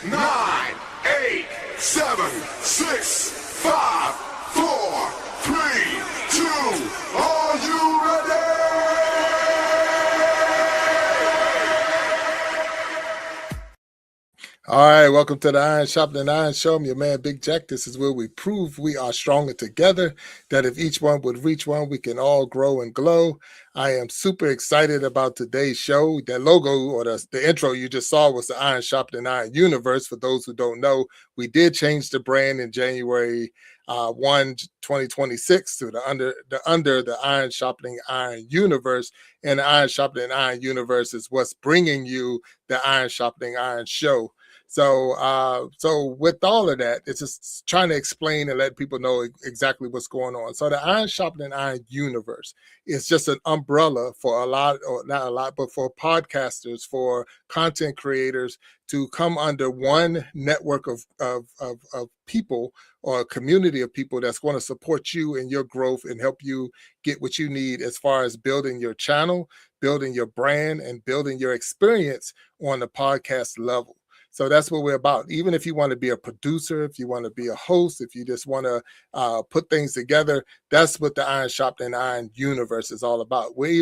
9, 8, 7, 6, 5, 4, 3, 2. Are you ready? All right, welcome to the Iron Sharpening Iron Show. I'm your man, Big Jack. This is where we prove we are stronger together, that if each one would reach one, we can all grow and glow. I am super excited about today's show. That logo or the intro you just saw was the Iron Sharpening Iron Universe. For those who don't know, we did change the brand in January 1, 2026 to under the Iron Sharpening Iron Universe. And the Iron Sharpening Iron Universe is what's bringing you the Iron Sharpening Iron Show. So with all of that, it's just trying to explain and let people know exactly what's going on. So the Iron Sharpening Iron Universe is just an umbrella for a lot, or not a lot, but for podcasters, for content creators to come under one network of people, or a community of people that's going to support you in your growth and help you get what you need as far as building your channel, building your brand, and building your experience on the podcast level. So that's what we're about. Even if you want to be a producer, if you want to be a host, if you just want to put things together, that's what the Iron Sharpening Iron Universe is all about. We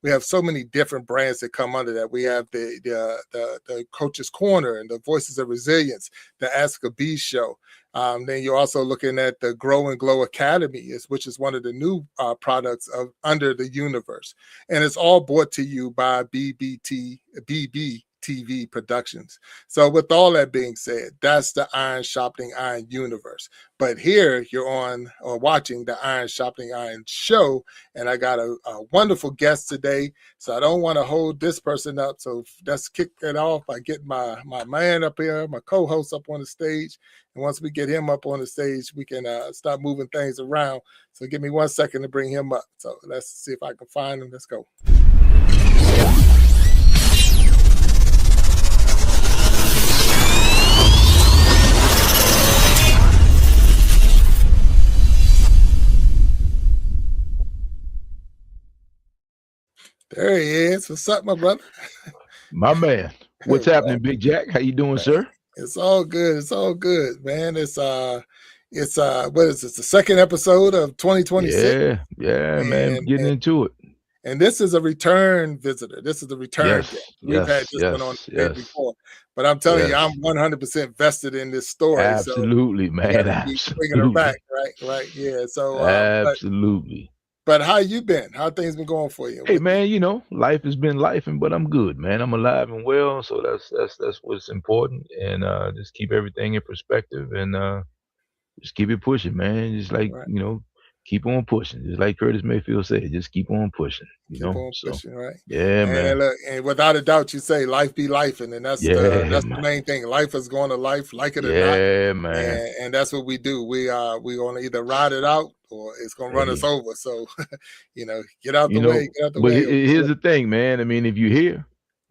have so many different brands that come under that. We have the Coach's Corner and the Voices of Resilience, the Ask a Bee Show. Then you're also looking at the Grow and Glow Academy, which is one of the new products under the universe. And it's all brought to you by BB TV Productions. So with all that being said, that's the Iron Sharpening Iron Universe. But here you're on or watching the Iron Sharpening Iron Show, and I got a wonderful guest today. So I don't want to hold this person up. So let's kick it off by getting my man up here, my co-host up on the stage. And once we get him up on the stage, we can start moving things around. So give me 1 second to bring him up. So let's see if I can find him. Let's go. There he is. What's up, my brother? My man. What's happening, Big Jack? How you doing, sir? It's all good. It's all good, man. It's what is this? The second episode of 2026. Yeah, man. Getting into it. And this is a return visitor. This is the return. We've had this one on before, but I'm telling you, I'm 100% vested in this story. Absolutely, so man. Absolutely. Bringing her back, right? Yeah. So absolutely. But how you been? How things been going for you? Hey, man, life has been lifing, but I'm good, man. I'm alive and well, so that's what's important. And just keep everything in perspective, and just keep it pushing, man. Just like keep on pushing. Just like Curtis Mayfield said, just keep on pushing. Pushing, right? Yeah, man. Look, and without a doubt, you say life be lifing, and that's the main thing. Life is going to life, like it or not. Yeah, man. And that's what we do. We gonna either ride it out, or it's gonna run us over. So, get out the way. Get out the way. But here's the thing, man. I mean, if you're here,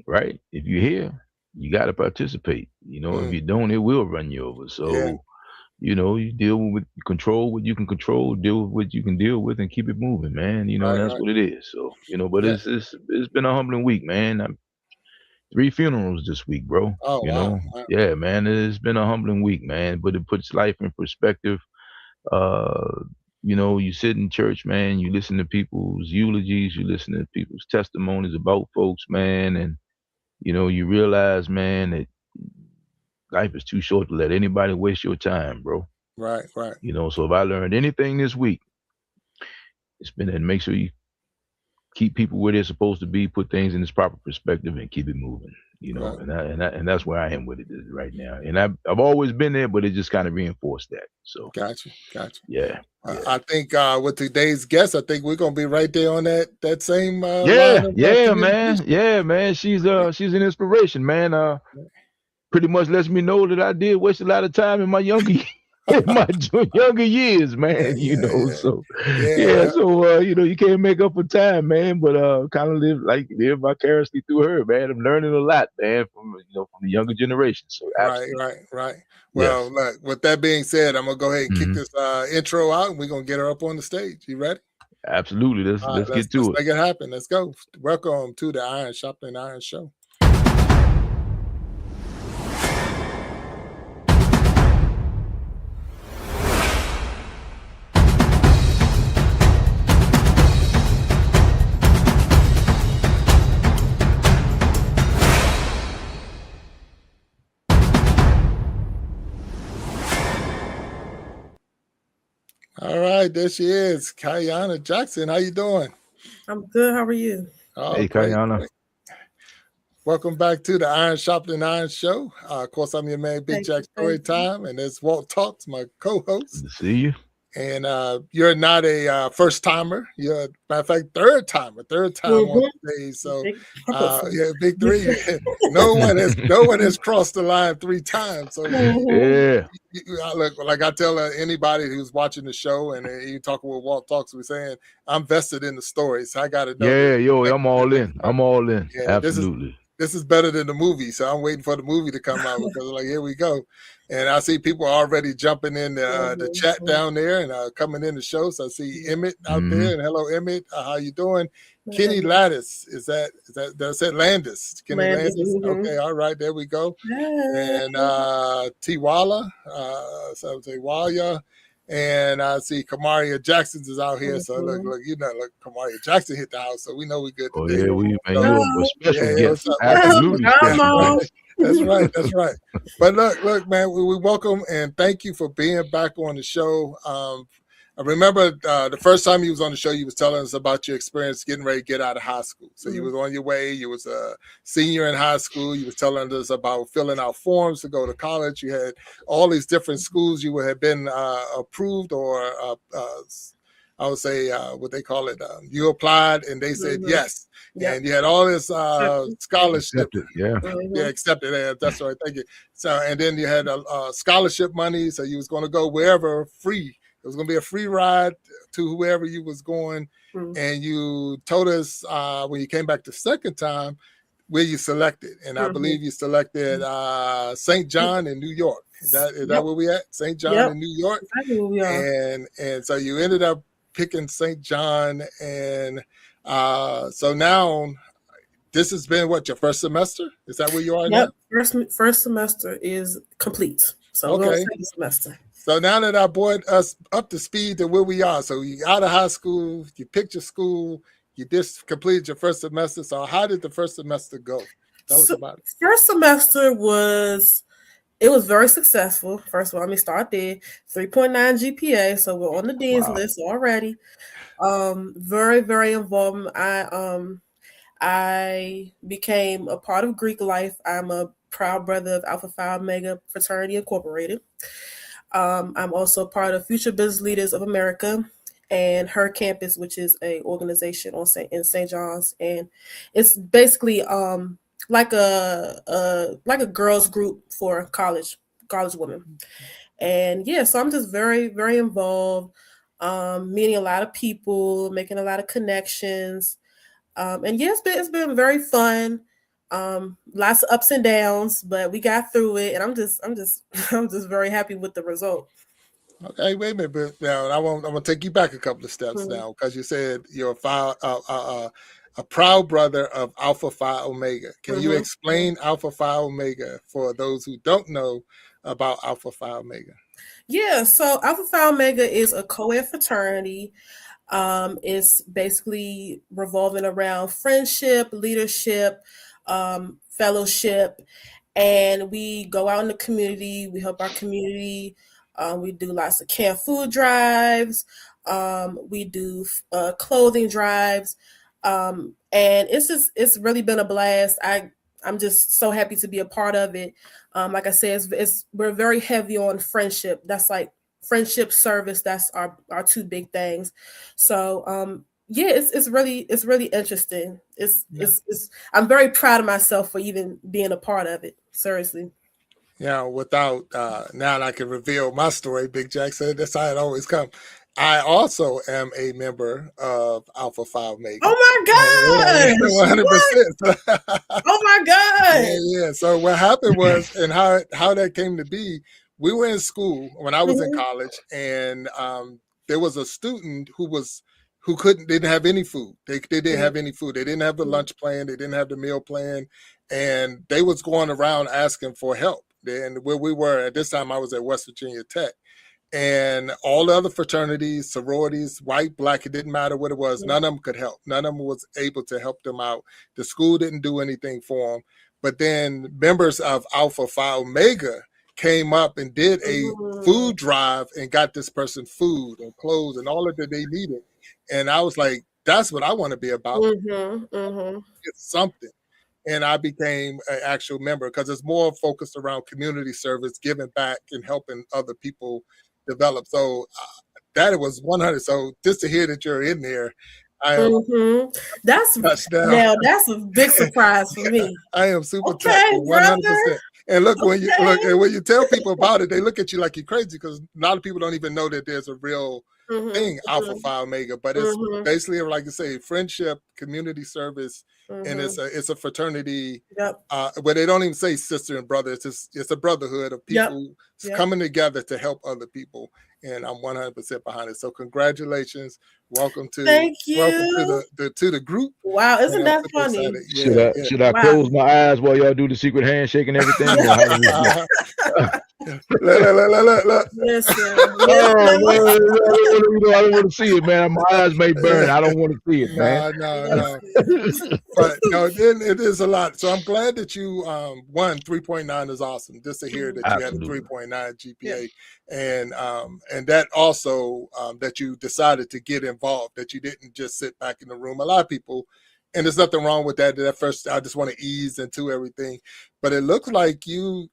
right? If you're here, you got to participate. If you don't, it will run you over. So. You deal with control what you can control, deal with what you can deal with, and keep it moving, man. That's what it is. So, but it's been a humbling week, man. 3 funerals this week, bro. Oh, wow. Yeah, man. It's been a humbling week, man. But it puts life in perspective. You sit in church, man. You listen to people's eulogies. You listen to people's testimonies about folks, man. And you realize, man, that life is too short to let anybody waste your time, bro. Right. So if I learned anything this week, it's been to make sure you keep people where they're supposed to be, put things in its proper perspective, and keep it moving. Right. And that's where I am with it right now. And I've always been there, but it just kind of reinforced that. So gotcha. Yeah. I think with today's guest, I think we're gonna be right there on that same. Man. Yeah, man. She's an inspiration, man. Pretty much lets me know that I did waste a lot of time in my younger years, man. So you can't make up for time, man. But kind of live vicariously through her, man. I'm learning a lot, man, from the younger generation. So absolutely. Right. Well, look, with that being said, I'm gonna go ahead and kick this intro out, and we're gonna get her up on the stage. You ready? Absolutely. Let's get to it. Let's make it happen. Let's go. Welcome to the Iron Sharpening Iron Show. right, there she is, Kayana Jackson. How you doing? I'm good. How are you? Oh, Hey, great. Kayana. Welcome back to the Iron Sharpening Iron Show. Of course, I'm your man, Big Jack Storytime, and there's Walt Talks, my co-host. Good to see you. And you're not a first timer. You're, matter of fact, third time on stage. So, big three. no one has crossed the line 3 times. So, yeah. Look, like I tell anybody who's watching the show, and you talking with Walt Talks, we're saying I'm vested in the stories. So I got to know. Yeah, I'm all in. I'm all in. Yeah, absolutely. This is better than the movie, so I'm waiting for the movie to come out because like here we go, and I see people already jumping in the chat down there and coming in the show. So I see Emmett out there, and hello Emmett, how you doing? Kenny Lattice, is that Landis? Kenny Landis. Okay, all right, there we go. And Tiwala, so I would say Walia. And I see Kamaria Jackson's is out here. So look, Kamaria Jackson hit the house. So we know we're good today. Oh, yeah, you're a special guest. Absolutely. That's right. But look, man, we welcome and thank you for being back on the show. I remember the first time you was on the show, you was telling us about your experience getting ready to get out of high school. So you was on your way. You was a senior in high school. You was telling us about filling out forms to go to college. You had all these different schools you had been approved or I would say what they call it. You applied and they said yes. Yep. And you had all this scholarship. Accepted. That's right. Thank you. So and then you had a scholarship money. So you was going to go wherever free. It was going to be a free ride to whoever you was going. And you told us when you came back the second time where you selected. And I believe you selected St. John in New York. Is that where we at? St. John in New York? Exactly where we are. And so you ended up picking St. John. And so now this has been what, your first semester? Is that where you are now? First semester is complete. So we're on second semester. So now that I brought us up to speed to where we are, so you out of high school, you picked your school, you just completed your first semester. So how did the first semester go? Tell us about it. First semester was very successful. First of all, let me start there. 3.9 GPA, so we're on the dean's list already. Very, very involved. I became a part of Greek life. I'm a proud brother of Alpha Phi Omega Fraternity Incorporated. I'm also part of Future Business Leaders of America and Her Campus, which is a organization in St. John's, and it's basically like a girls group for college women. And so I'm just very, very involved, meeting a lot of people, making a lot of connections, and it's been very fun. Lots of ups and downs, but we got through it, and I'm just very happy with the result. Okay, wait a minute, but now I'm gonna take you back a couple of steps now, because you said you're a proud brother of Alpha Phi Omega. Can you explain Alpha Phi Omega for those who don't know about Alpha Phi Omega? Yeah, so Alpha Phi Omega is a co-ed fraternity. It's basically revolving around friendship, leadership, fellowship, and we go out in the community. We help our community. We do lots of canned food drives. We do clothing drives, and it's really been a blast. I'm just so happy to be a part of it. Like I said, we're very heavy on friendship. That's like friendship, service. That's our 2 big things. So it's really interesting. I'm very proud of myself for even being a part of it. Seriously. Without now I can reveal my story, Big Jack said that's how it always comes. I also am a member of Alpha Phi Omega. Oh my God! 100%. Oh my God! Yeah. So what happened was, and how that came to be, we were in school when I was in college, and there was a student who didn't have any food. They didn't have any food. They didn't have the lunch plan. They didn't have the meal plan, and they was going around asking for help. And where we were at this time, I was at West Virginia Tech, and all the other fraternities, sororities, white, black, it didn't matter what it was. None of them could help. None of them was able to help them out. The school didn't do anything for them. But then members of Alpha Phi Omega came up and did a food drive and got this person food and clothes and all of that they needed. And I was like, that's what I want to be about. It's something. And I became an actual member because it's more focused around community service, giving back and helping other people develop. So that was 100. So just to hear that you're in there, I am that's a big surprise for me. I am super thankful, 100%. And look, when you tell people about it, they look at you like you're crazy because a lot of people don't even know that there's a real thing, Alpha Phi Omega. But it's basically, like you say, friendship, community service, and it's a fraternity where they don't even say sister and brother. It's a brotherhood of people coming together to help other people. And I'm 100% behind it. So congratulations. Welcome to the group. Wow, isn't that funny? Should I close my eyes while y'all do the secret handshake and everything? Look. Listen. I don't want to see it, man. My eyes may burn. I don't want to see it, man. No. But it is a lot. So I'm glad that you won. 3.9 is awesome. Just to hear that you had a 3.9 GPA, and that also that you decided to get involved. That you didn't just sit back in the room. A lot of people. And there's nothing wrong with that. At first, I just want to ease into everything, but it looks like you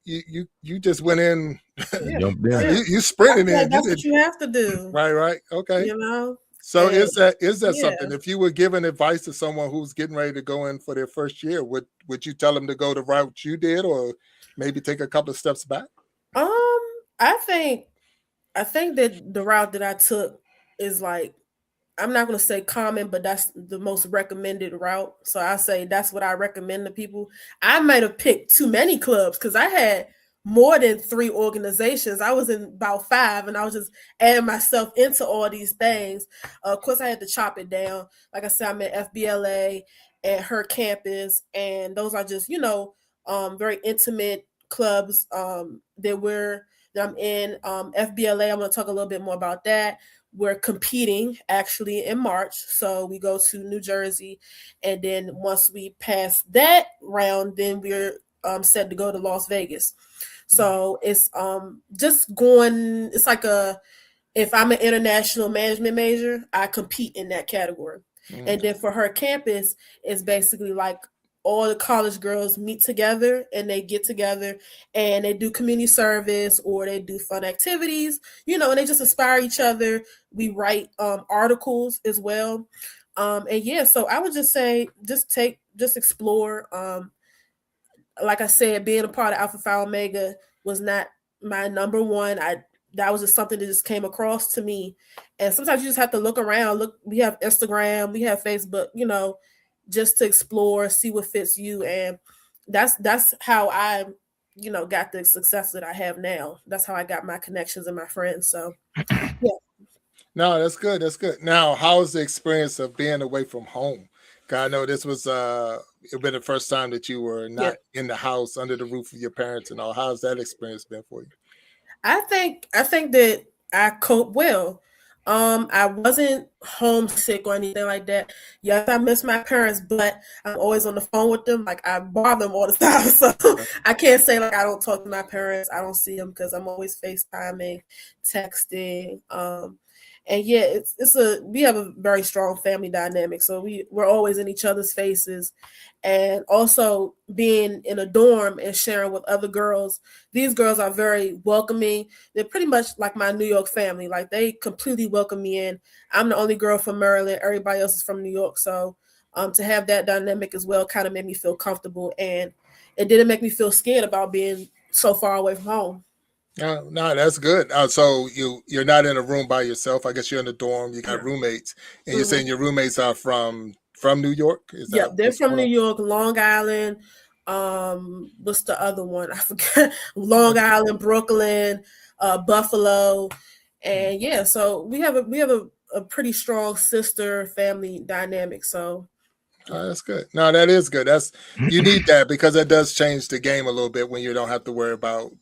just went in. You sprinted in. That's what you have to do. Right. Okay. You know. So is that something? If you were giving advice to someone who's getting ready to go in for their first year, would you tell them to go the route you did, or maybe take a couple of steps back? I think that the route that I took is like, I'm not going to say common, but that's the most recommended route. So I say that's what I recommend to people. I might have picked too many clubs because I had more than 3 organizations. I was in about 5 and I was just adding myself into all these things. Of course, I had to chop it down. Like I said, I'm at FBLA at her campus, and those are just, very intimate clubs that I'm in. FBLA, I'm going to talk a little bit more about that. We're competing actually in March. So we go to New Jersey. And then once we pass that round, then we're set to go to Las Vegas. So it's just going, it's like if I'm an international management major, I compete in that category. And then for her campus, it's basically like all the college girls meet together and they get together and they do community service or they do fun activities, and they just inspire each other. We write articles as well. So I would just say, just explore. Like I said, being a part of Alpha Phi Omega was not my number one. That was just something that just came across to me. And sometimes you just have to look around. We have Instagram, we have Facebook, just to explore, see what fits you. And that's how I, got the success that I have now. That's how I got my connections and my friends. So, yeah. No, that's good. That's good. Now, how was the experience of being away from home? I know this was it been the first time that you were not in the house under the roof of your parents and all. How's that experience been for you? I think that I cope well. I wasn't homesick or anything like that. Yes, I miss my parents, but I'm always on the phone with them. Like, I bother them all the time. So I can't say like I don't talk to my parents. I don't see them because I'm always FaceTiming, texting. And yeah, we have a very strong family dynamic. So we're always in each other's faces. And also being in a dorm and sharing with other girls. These girls are very welcoming. They're pretty much like my New York family. Like, they completely welcome me in. I'm the only girl from Maryland. Everybody else is from New York. So to have that dynamic as well kind of made me feel comfortable. And it didn't make me feel scared about being so far away from home. No, that's good. So you're not in a room by yourself. I guess you're in a dorm. You got roommates, and you're saying your roommates are from New York. They're from New York, Long Island. What's the other one? I forgot. Long Island, Brooklyn, Buffalo, and so we have a pretty strong sister family dynamic. So. Oh, that's good. No, that is good. You need that because that does change the game a little bit when you don't have to worry about.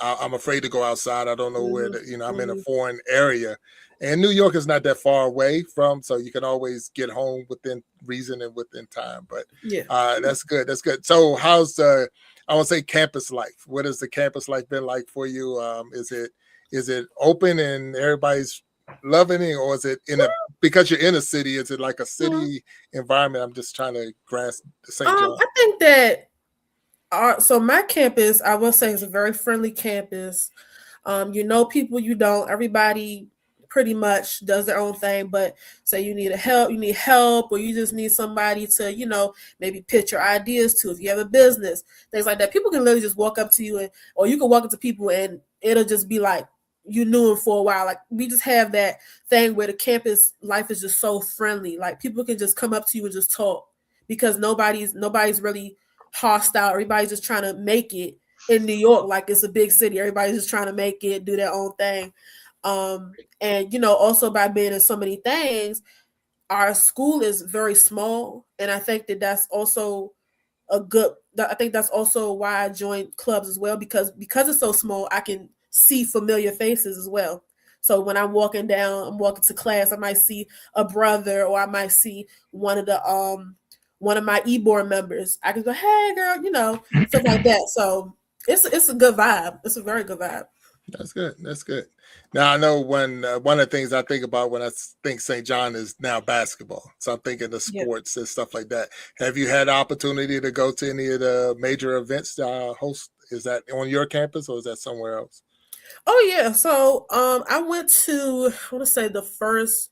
I'm afraid to go outside. I don't know where I'm in a foreign area, and New York is not that far away from, so you can always get home within reason and within time. But that's good. That's good. So how's I want to say campus life. What has the campus life been like for you? Is it open and everybody's loving it, or is it because you're in a city? Is it like a city environment? I'm just trying to grasp St. John. I think that so my campus, I will say, is a very friendly campus. You know people, you don't. Everybody pretty much does their own thing, but say you need help, or you just need somebody to, maybe pitch your ideas to. If you have a business, things like that, people can literally just walk up to you, or you can walk up to people and it'll just be like you knew them for a while. Like, we just have that thing where the campus life is just so friendly. Like, people can just come up to you and just talk, because nobody's really hostile. Everybody's just trying to make it in New York. Like, it's a big city. Everybody's just trying to make it, do their own thing. And also by being in so many things, our school is very small. And I think that that's also that's also why I joined clubs as well, because it's so small, I can see familiar faces as well. So when I'm walking to class, I might see a brother, or I might see one of my e-board members. I can go, hey girl, stuff like that. So it's a good vibe. It's a very good vibe. That's good. That's good. Now, I know one of the things I think about when I think St. John is now basketball. So I'm thinking the sports and stuff like that. Have you had the opportunity to go to any of the major events host? Is that on your campus, or is that somewhere else? Oh yeah. So I went to, I want to say the first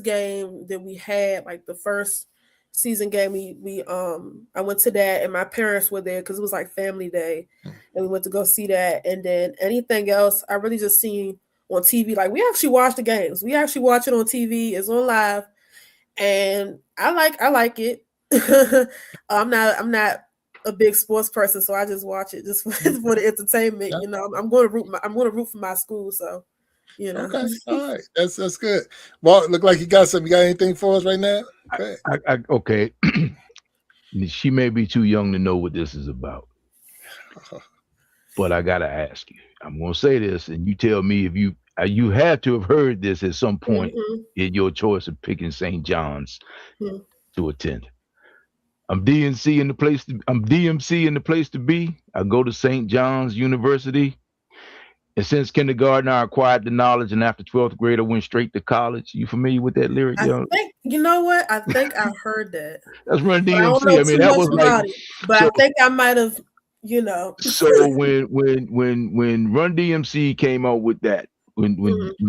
game that we had, like the first season game, I went to that, and my parents were there because it was like family day, and we went to go see that. And then anything else, I really just seen on TV. Like, we actually watch the games. We actually watch it on TV. It's on live, and I like it. I'm not a big sports person, so I just watch it just for the entertainment. Yeah. I'm going to root for my school, so. Okay, all right, that's good. Well, look like you got something. You got anything for us right now? Okay. She may be too young to know what this is about, but I gotta ask you. I'm gonna say this, and you tell me if you had to have heard this at some point in your choice of picking St. John's to attend. I'm DMC in the place to be. I go to St. John's University. And since kindergarten, I acquired the knowledge, and after 12th grade, I went straight to college. You familiar with that lyric? I think, you know what? I think I heard that. That's Run DMC. I don't know too that much was about it, but I think I might have, So when Run DMC came out with that, when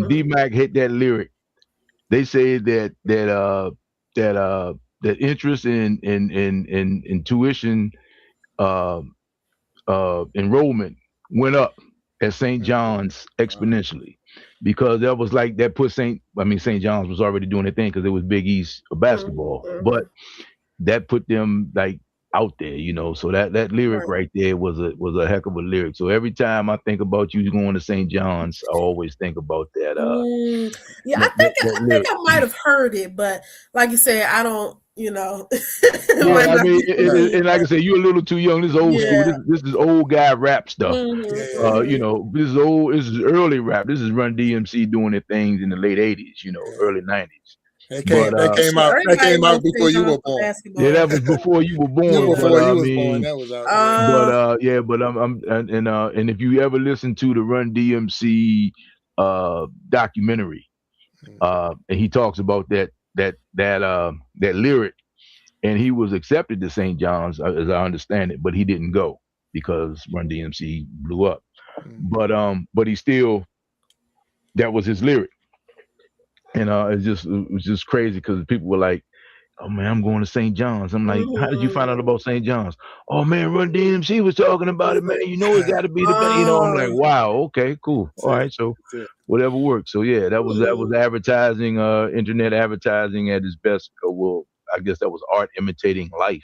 D-Mac hit that lyric, they say that interest in tuition enrollment went up at St. John's exponentially, because that was like that put St. John's was already doing their thing because it was Big East of basketball, but that put them like out there, So that lyric right there was a heck of a lyric. So every time I think about you going to St. John's, I always think about that. I think I might have heard it, but like you said, I don't. And like I said, you're a little too young. This is old school. This is old guy rap stuff. This is old. This is early rap. This is Run DMC doing their things in the late '80s. Early '90s. They came out before you were born. Basketball. Yeah, that was before you were born. Before you was born, that was out. And if you ever listen to the Run DMC documentary, and he talks about that lyric, and he was accepted to St. John's, as I understand it, but he didn't go because Run DMC blew up. But he still, that was his lyric. And it was just crazy because people were like, "Oh man, I'm going to St. John's." I'm like, "How did you find out about St. John's?" "Oh man, Run DMC was talking about it, man. It got to be the best." I'm like, "Wow, okay, cool, all right, so whatever works." So yeah, that was advertising, internet advertising at its best. Well, I guess that was art imitating life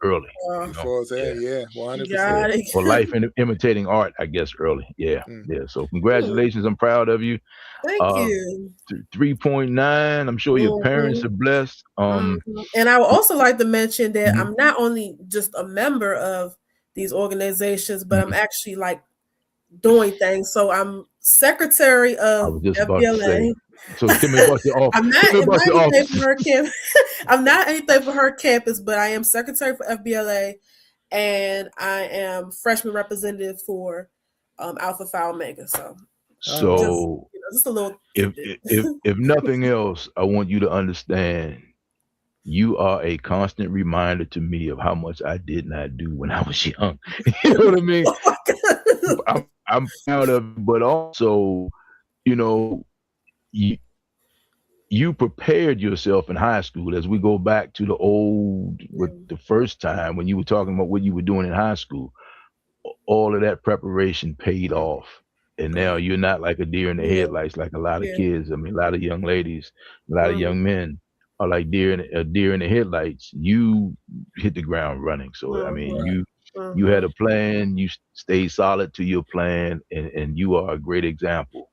early. 100%. Or life imitating art, I guess, early. Yeah. So congratulations, I'm proud of you. Thank you. 3.9. I'm sure your parents are blessed. And I would also like to mention that I'm not only just a member of these organizations, but I'm actually like doing things. So I'm secretary of FBLA. So tell me about your office. I'm not anything for her campus, but I am secretary for FBLA, and I am freshman representative for Alpha Phi Omega. So So just a little if tidbit. if nothing else, I want you to understand you are a constant reminder to me of how much I did not do when I was young. You know what I mean? Oh my God. I'm proud of it, but also, you know, you, you prepared yourself in high school. As we go back to the old, with the first time when you were talking about what you were doing in high school, all of that preparation paid off. And now you're not like a deer in the Yeah. headlights like a lot of Yeah. kids. I mean, a lot of young ladies, a lot of Mhm. young men are like deer in the headlights. You hit the ground running. So I mean, Mhm. you had a Mhm. plan. You stayed solid to your plan, and you are a great example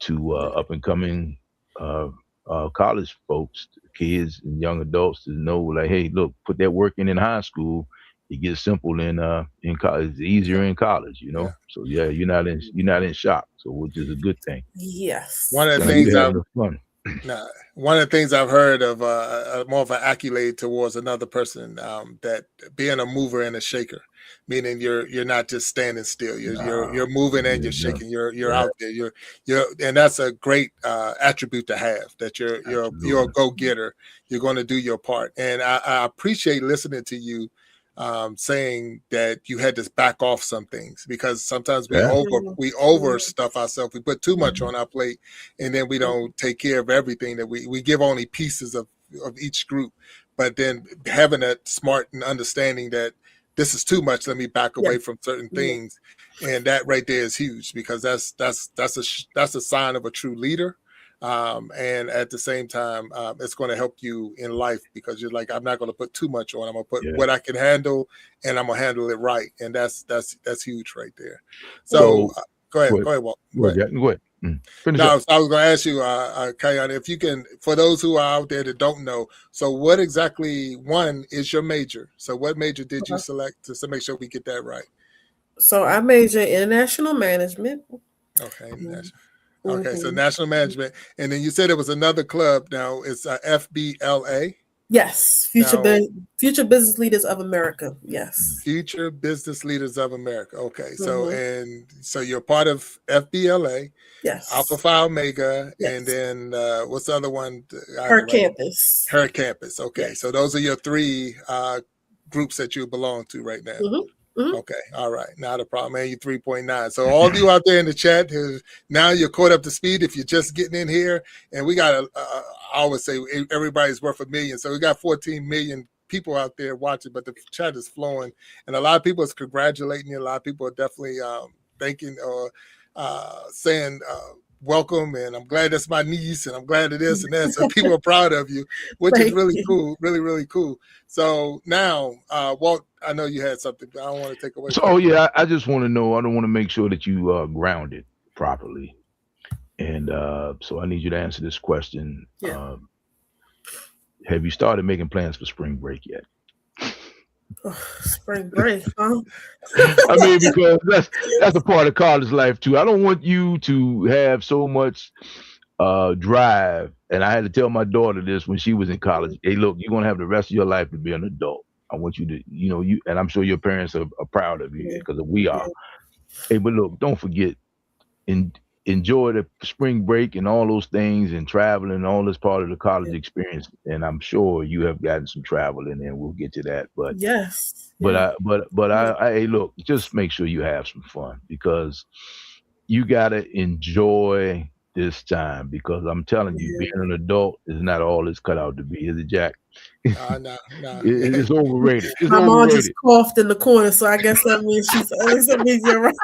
to Yeah. up and coming uh, college folks, kids, and young adults to know, like, hey, look, put that work in high school. It gets simple in college. It's easier in college, you Yeah. know. So yeah, you're not in shock. So which is a good thing. Yes. One of the Sound like things you're I've having fun. Nah, one of the things I've heard of more of an accolade towards another person, that being a mover and a shaker, meaning you're not just standing still. Nah, You're moving and yeah, you're no, shaking. You're yeah, out there. And that's a great attribute to have. That you're a absolutely. go getter. You're going to do your part. And I appreciate listening to you. Saying that you had to back off some things because sometimes we Yeah. over stuff ourselves. We put too much Mhm. on our plate, and then we don't take care of everything that we give only pieces of each group. But then having that smart and understanding that this is too much, let me back Yeah. away from certain Yeah. things, and that right there is huge because that's a sign of a true leader. And at the same time, it's going to help you in life because you're like, I'm not going to put too much on. I'm going to put Yeah. what I can handle, and I'm going to handle it right, and that's huge right there. So So go ahead, go ahead. Walt. Go ahead. Jack. Go ahead. Finish No, up. I was going to ask you, Kayan, if you can, for those who are out there that don't know, so what exactly, one, is your major? So what major did you select to make sure we get that right? So I major in international management. Okay, okay, so Mm-hmm. national management. And then you said it was another club. Now it's FBLA. Yes, Now, Future Business Leaders of America. Yes. Future Business Leaders of America. Okay, Mm-hmm. so you're part of FBLA, Alpha Yes. Phi Omega, and Yes. then what's the other one? I have to Her write it. campus. Her campus. Okay, so Yes. those are your three groups that you belong to right now. Mm-hmm. Mm-hmm. Okay, all right, not a problem. And you 3.9. So all you out there in the chat, now you're caught up to speed. If you're just getting in here, and we got I always say everybody's worth a million. So we got 14 million people out there watching, but the chat is flowing, and a lot of people is congratulating you. A lot of people are definitely thanking or saying. Welcome, and I'm glad that's my niece, and I'm glad it is, and that. So people are proud of you, which is Thank really you. cool, really, really cool. So now, Walt, I know you had something, but I don't want to take away from So you. yeah, I just want to know. I don't want to make sure that you grounded properly, and so I need you to answer this question. Yeah. Have you started making plans for spring break yet? Spring break, huh? I mean, because that's a part of college life too. I don't want you to have so much drive. And I had to tell my daughter this when she was in college. Hey, look, you're gonna have the rest of your life to be an adult. I want you to, you, and I'm sure your parents are proud of you Yeah. because we Yeah. are. Hey, but look, don't forget, en- enjoy the spring break and all those things and traveling and all this part of the college experience. And I'm sure you have gotten some travel in there. We'll get to that. But Yes. but Yeah. hey, look, just make sure you have some fun because you gotta enjoy this time because I'm telling you, being Yeah. an adult is not all it's cut out to be, is it, Jack? No, no. It's overrated. It's My mom just overrated. coughed in the corner, so I guess that means that means you're right.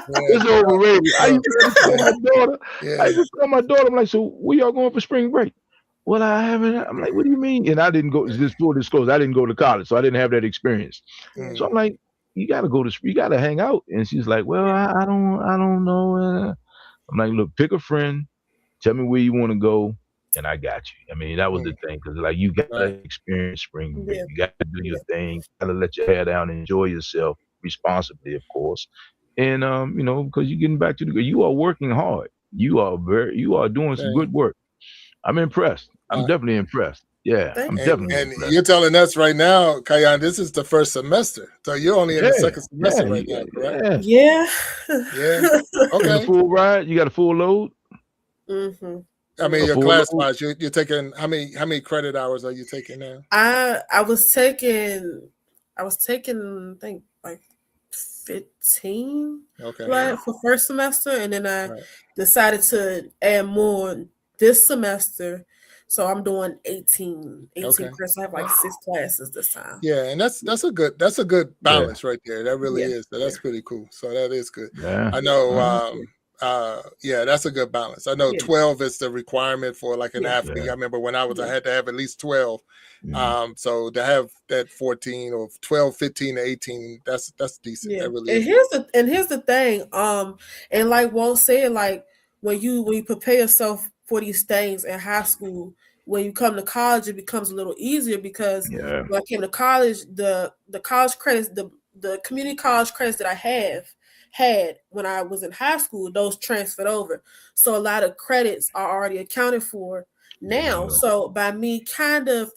Yeah, It's overrated. I used to tell yeah, my daughter. I yeah. used to tell my daughter, I'm like, so where y'all going for spring break? Well, I haven't. I'm like, what do you mean? And I didn't go. Just full disclosure, I didn't go to college, so I didn't have that experience. So Mm, I'm like, you got to hang out. And she's like, well, I don't know. I'm like, look, pick a friend, tell me where you want to go, and I got you. I mean, that was the mm, thing because like you got to right. experience spring break. Yeah. You got to do your Yeah. thing. Got to let your hair down and enjoy yourself responsibly, of course. And because you're getting back to you are working hard. You are doing some Yeah. good work. I'm impressed. I'm definitely impressed. Yeah, Thank I'm you. definitely And impressed. you're telling us right now, Kayan, this is the first semester. So you're only in the second semester right now, correct? Yeah. Yeah. Yeah. Taking a Okay. full ride, you got a full load. Mm-hmm. I mean, A your full class load. wise, you're taking how many credit hours are you taking now? I was taking I think like 15 Okay. for first semester, and then I Right. decided to add more this semester. So I'm doing 18 Okay. credits. I have like 6 classes this time. Yeah, and that's a good balance right there. That really Yeah. is. That's pretty cool. So that is good. Yeah. I know Uh-huh. yeah, that's a good balance. I know Yeah. 12 is the requirement for like an Yeah. athlete. I remember when I Yeah. had to have at least 12. So to have that 14 or 12, 15 to 18, that's decent. Yeah. That really And is. here's the thing. And like Walt said, like when you prepare yourself for these things in high school, when you come to college, it becomes a little easier because Yeah. when I came to college, the college credits, the community college credits that I had when I was in high school, those transferred over. So a lot of credits are already accounted for now. So by me kind of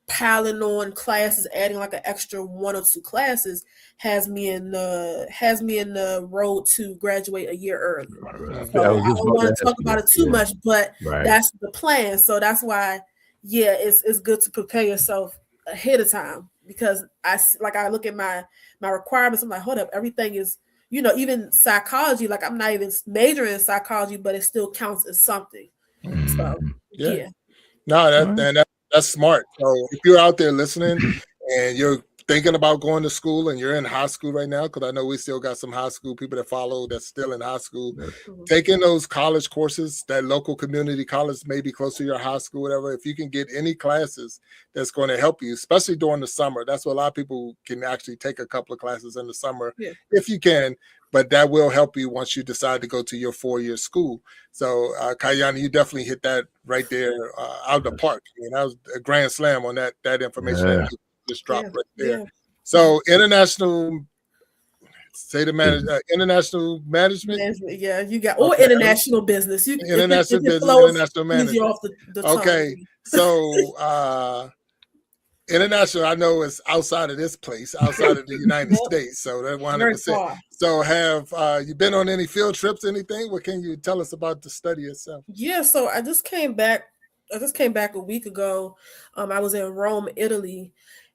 piling on classes, adding like an extra 1 or 2 classes, has me in the road to graduate a year early. So I was I just don't about want to to ask talk you about that. it too Yeah. much, but Right. that's the plan. So that's why, yeah, it's good to prepare yourself ahead of time, because I look at my requirements. I'm like, hold up, everything is, even psychology. Like I'm not even majoring in psychology, but it still counts as something. So Yeah. yeah. No, Right. that's smart. So if you're out there listening and you're thinking about going to school and you're in high school right now, because I know we still got some high school people that follow that's still in high school, taking those college courses, that local community college may be close to your high school, whatever. If you can get any classes that's going to help you, especially during the summer, that's what a lot of people can actually take a couple of classes in the summer if you can. But that will help you once you decide to go to your 4-year school. So, Kayani, you definitely hit that right there out of the park. I mean, that was a grand slam on that information that you just dropped right there. Yeah. So, international management. Yeah, you got or international business. You International it can business, flow international easier management. off the Okay, tongue. so international, I know is outside of this place, outside of the United States. So that 100%. far. So have you been on any field trips, anything? What can you tell us about the study itself? Yeah, so I just came back a week ago. I was in Rome, Italy,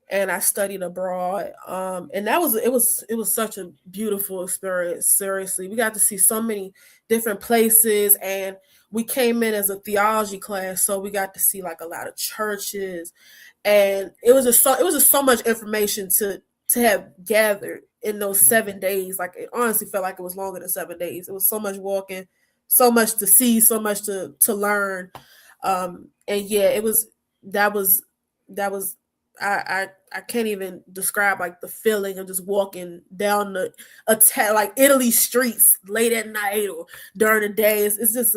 and I studied abroad. And it was such a beautiful experience. Seriously, we got to see so many different places, and we came in as a theology class, so we got to see like a lot of churches, and it was just so much information to have gathered in those 7 days. Like it honestly felt like it was longer than 7 days. It was so much walking, so much to see, so much to learn. And yeah, that was I can't even describe like the feeling of just walking down like Italy streets late at night or during the day. It's just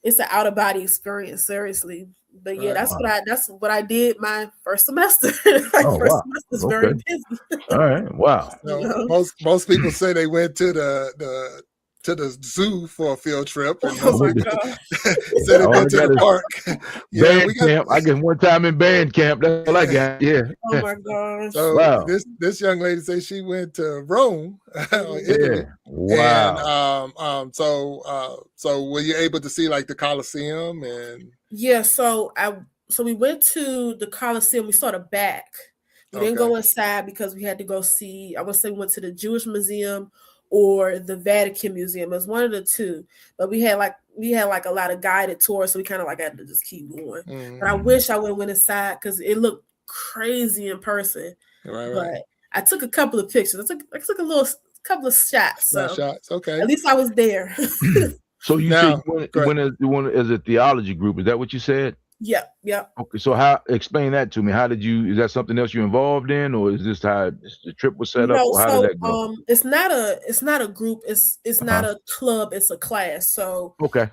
it's an out of body experience, seriously. But yeah, that's what I did my first semester. First semester is very busy. All right. Wow. So most people say they went to the zoo for a field trip, and Oh my god! said they've been to the park. Yeah, band camp. I guess one time in band camp. That's all I got. Yeah. Oh my gosh! So wow. This young lady says she went to Rome, Italy. Yeah. Wow. And so were you able to see like the Colosseum and? Yeah. So we went to the Colosseum. We saw the back. We didn't go inside because we had to go see. I would say we went to the Jewish Museum or the Vatican Museum. It was one of the two. But we had like a lot of guided tours, so we kind of like had to just keep going. But I wish I would have went inside because it looked crazy in person. But I took a couple of pictures. I took a couple of shots. So shots. Okay. At least I was there. So you said you went as a theology group. Is that what you said? Yeah. Okay, so explain that to me. Is that something else you're involved in, or is this how the trip was set up, or how did that go? It's not a group, it's not a club, it's a class. So okay.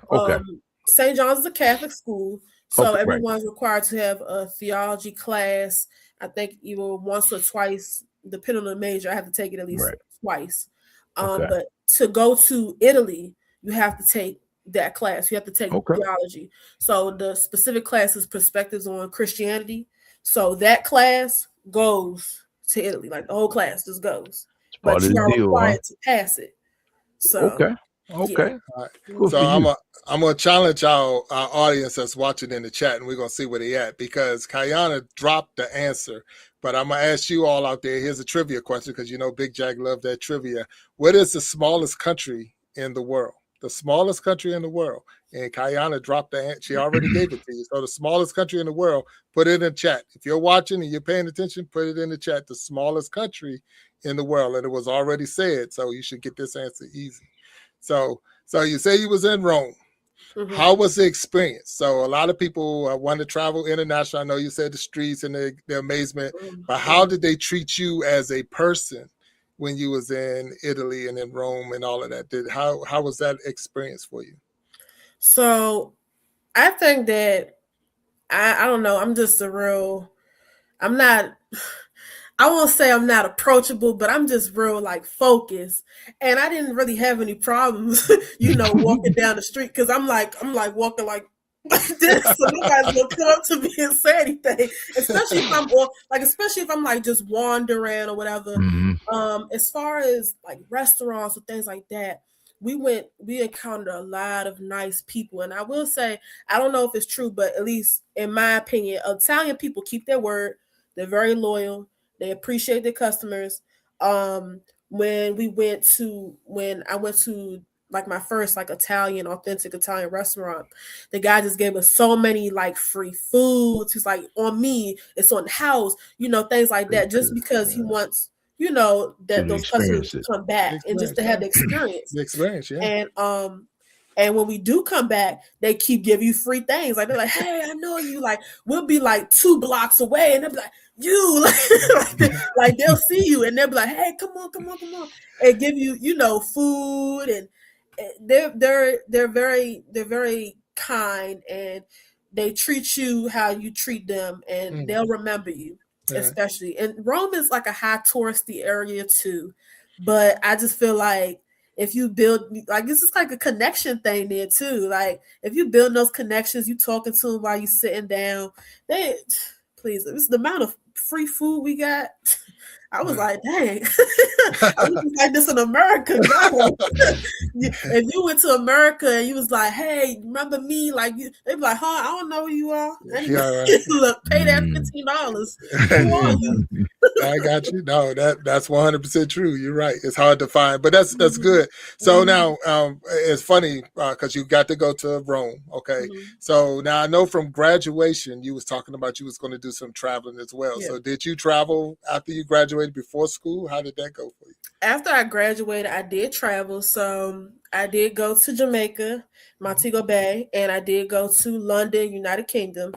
St. John's is a Catholic school, so everyone's right. required to have a theology class. I think either once or twice, depending on the major. I have to take it at least twice. But to go to Italy, you have to take that class. You have to take theology. So the specific class is perspectives on Christianity. So that class goes to Italy, like the whole class just goes. But you are required to pass it. So okay. All right. Good So for you. I'm gonna challenge our audience that's watching in the chat, and we're gonna see where they at, because Kayana dropped the answer. But I'm gonna ask you all out there. Here's a trivia question, because you know Big Jack loved that trivia. What is the smallest country in the world? The smallest country in the world. And Kayana dropped the answer. She already gave it to you. So the smallest country in the world, put it in the chat. If you're watching and you're paying attention, put it in the chat. The smallest country in the world. And it was already said, so you should get this answer easy. So you say you was in Rome. Mm-hmm. How was the experience? So a lot of people want to travel international. I know you said the streets and the amazement, but how did they treat you as a person when you was in Italy and in Rome and all of that? How was that experience for you? So I think that I don't know. I won't say I'm not approachable, but I'm just real like focused. And I didn't really have any problems, walking down the street, because I'm like walking like this, so nobody's gonna come up to me and say anything. Especially if I'm like just wandering or whatever. Mm-hmm. As far as like restaurants or things like that, we encountered a lot of nice people. And I will say, I don't know if it's true, but at least in my opinion, Italian people keep their word. They're very loyal. They appreciate their customers. When I went to like my first like authentic Italian restaurant, the guy just gave us so many like free foods. He's like, on me, it's on the house, things like that, just because he wants, that those customers to come back and just to have the experience. The experience, yeah. And when we do come back, they keep giving you free things. Like they're like, hey, I know you. Like we'll be like 2 blocks away, and they'll be like, you like they'll see you and they'll be like, hey, come on, and give you, food, and they're very kind, and they treat you how you treat them, and they'll remember you, especially. And Rome is like a high touristy area too, but I just feel like if you build, like, it's just like a connection thing there too. Like if you build those connections, you talking to them while you sitting down, please, it was the amount of free food we got. I was like, dang, I was like this in America. If you went to America and you was like, hey, remember me? Like they'd be like, huh, I don't know who you are. Look, pay that $15. Who are you? I got you. No, that's 100% true. You're right. It's hard to find, but that's good. So now it's funny because you got to go to Rome. Okay. So now I know from graduation, you was talking about you was going to do some traveling as well. Yeah. So did you travel after you graduated, before school? How did that go for you? After I graduated, I did travel. So I did go to Jamaica, Montego Bay, and I did go to London, United Kingdom.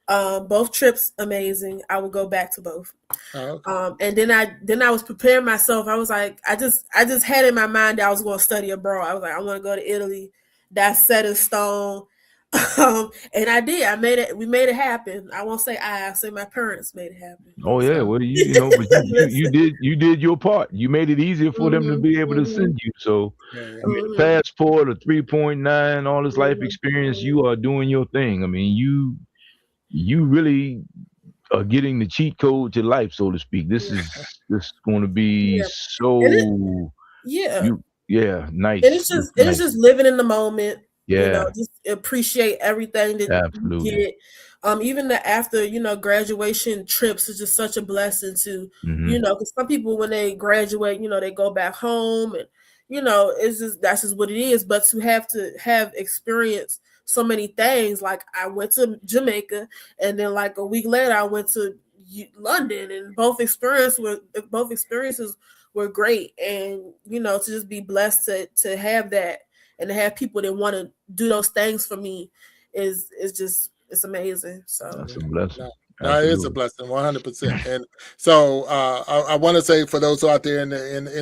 Both trips amazing. I would go back to both. Oh, okay. And then I was preparing myself. I was like, I just had in my mind that I was going to study abroad. I was like, I want to go to Italy. That's set in stone. And I did. We made it happen. I won't say I'll say my parents made it happen. Oh yeah, so. Well but you did your part. You made it easier for them to be able to send you. So I mean, passport, a 3.9, all this life experience, you are doing your thing. I mean, you really are getting the cheat code to life, so to speak. This is going to be so nice. And it's just living in the moment. Yeah, just appreciate everything that you get. Even after graduation trips is just such a blessing to because some people when they graduate, they go back home, and that's just what it is. But to have experience so many things, like I went to Jamaica, and then like a week later I went to London, and both experiences were great, and to just be blessed to have that. And to have people that want to do those things for me is just, it's amazing. So that's a blessing. No, it is a blessing, 100%. And so I want to say for those out there in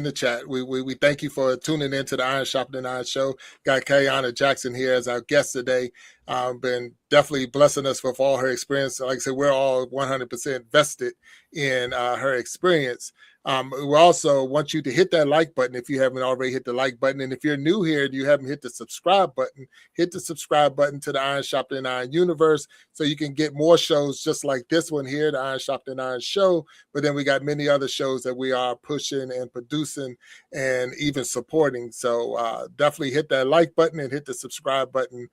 the chat, we thank you for tuning into the Iron Sharpening Iron Show. Got Kayana Jackson here as our guest today. Been definitely blessing us with all her experience. Like I said, we're all 100% vested in her experience. We also want you to hit that like button if you haven't already hit the like button. And if you're new here and you haven't hit the subscribe button, hit the subscribe button to the Iron Sharpening Iron universe so you can get more shows just like this one here, the Iron Sharpening Iron Show. But then we got many other shows that we are pushing and producing and even supporting. So definitely hit that like button and hit the subscribe button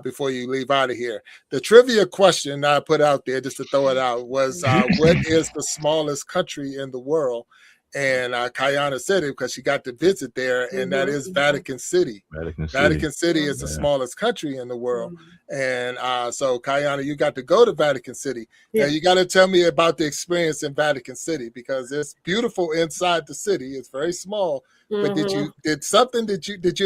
before you leave out of here. The trivia question I put out there just to throw it out was, what is the smallest country in the world? And Kayana said it because she got to visit there, and that is Vatican City. Vatican City is the smallest country in the world. And so, Kayana, you got to go to Vatican City. Now, you got to tell me about the experience in Vatican City, because it's beautiful inside the city. It's very small. But did you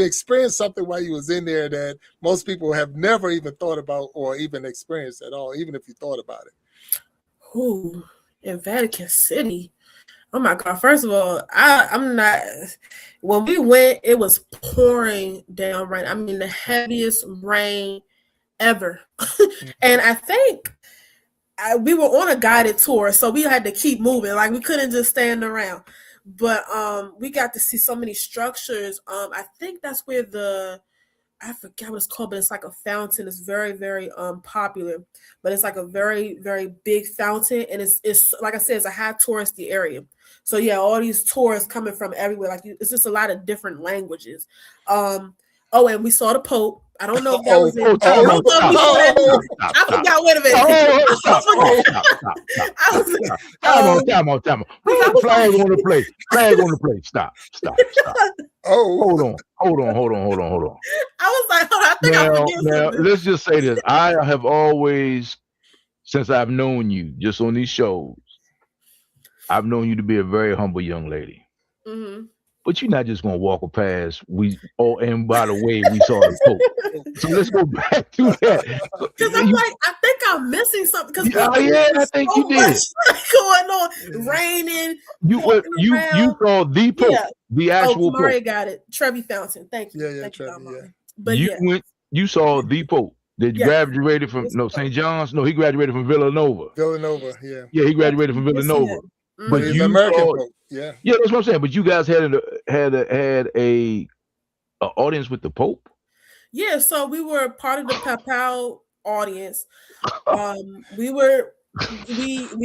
experience something while you was in there that most people have never even thought about or even experienced at all, even if you thought about it? Ooh, in Vatican City. Oh my God. First of all, I'm not, when we went, it was pouring down rain. I mean, the heaviest rain ever. And I think we were on a guided tour, so we had to keep moving. Like, we couldn't just stand around. But we got to see so many structures. I think that's where I forget what it's called, but it's like a fountain. It's very, very popular, but it's like a very, very big fountain, and it's like I said, it's a high touristy area. So yeah, all these tourists coming from everywhere. Like, it's just a lot of different languages. And we saw the Pope. I don't know if that was it. I forgot. Wait a minute. Time on. Flag on the plate. Stop. Hold on. I was like, hold on. I think I forget something. Let's just say this. I have always, since I've known you, just on these shows, I've known you to be a very humble young lady. Mm-hmm. But you're not just gonna walk past. And by the way, we saw the Pope. So let's go back to that. Because I'm like, I think I'm missing something. Because I think you did. Going on, raining. You saw the Pope, the actual Pope. Kamari got it. Trevi Fountain. Thank you. Yeah, Trevi. Yeah. But you saw the Pope. That graduated from St. John's. No, he graduated from Villanova. Yeah. Yeah, he graduated from Villanova. But he's American Pope. Yeah, that's what I'm saying. But you guys had a audience with the Pope. Yeah, so we were part of the Papal audience. We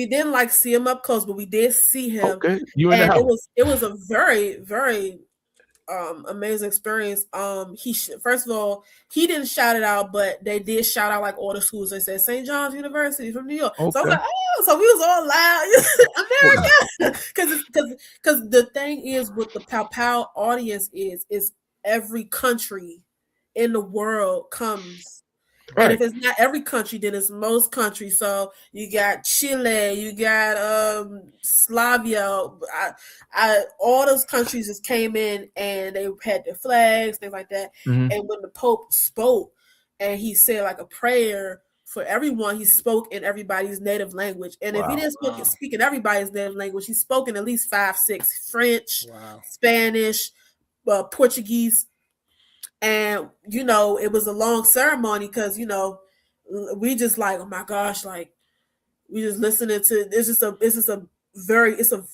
didn't see him up close, but we did see him. Okay, you in the house. It was a very, very amazing experience. First of all, he didn't shout it out, but they did shout out like all the schools. They said St. John's University from New York. Okay. So I was like, so we was all loud, America, because the thing is with the Papal audience is every country in the world comes. Right. And if it's not every country, then it's most countries. So you got Chile, you got Slavia. All those countries just came in and they had their flags, things like that. Mm-hmm. And when the Pope spoke and he said like a prayer for everyone, he spoke in everybody's native language. And if he didn't speak in everybody's native language, he spoke in at least 5-6 French, Spanish, Portuguese. And, it was a long ceremony because, we just like, oh my gosh, like we just listening to, it's a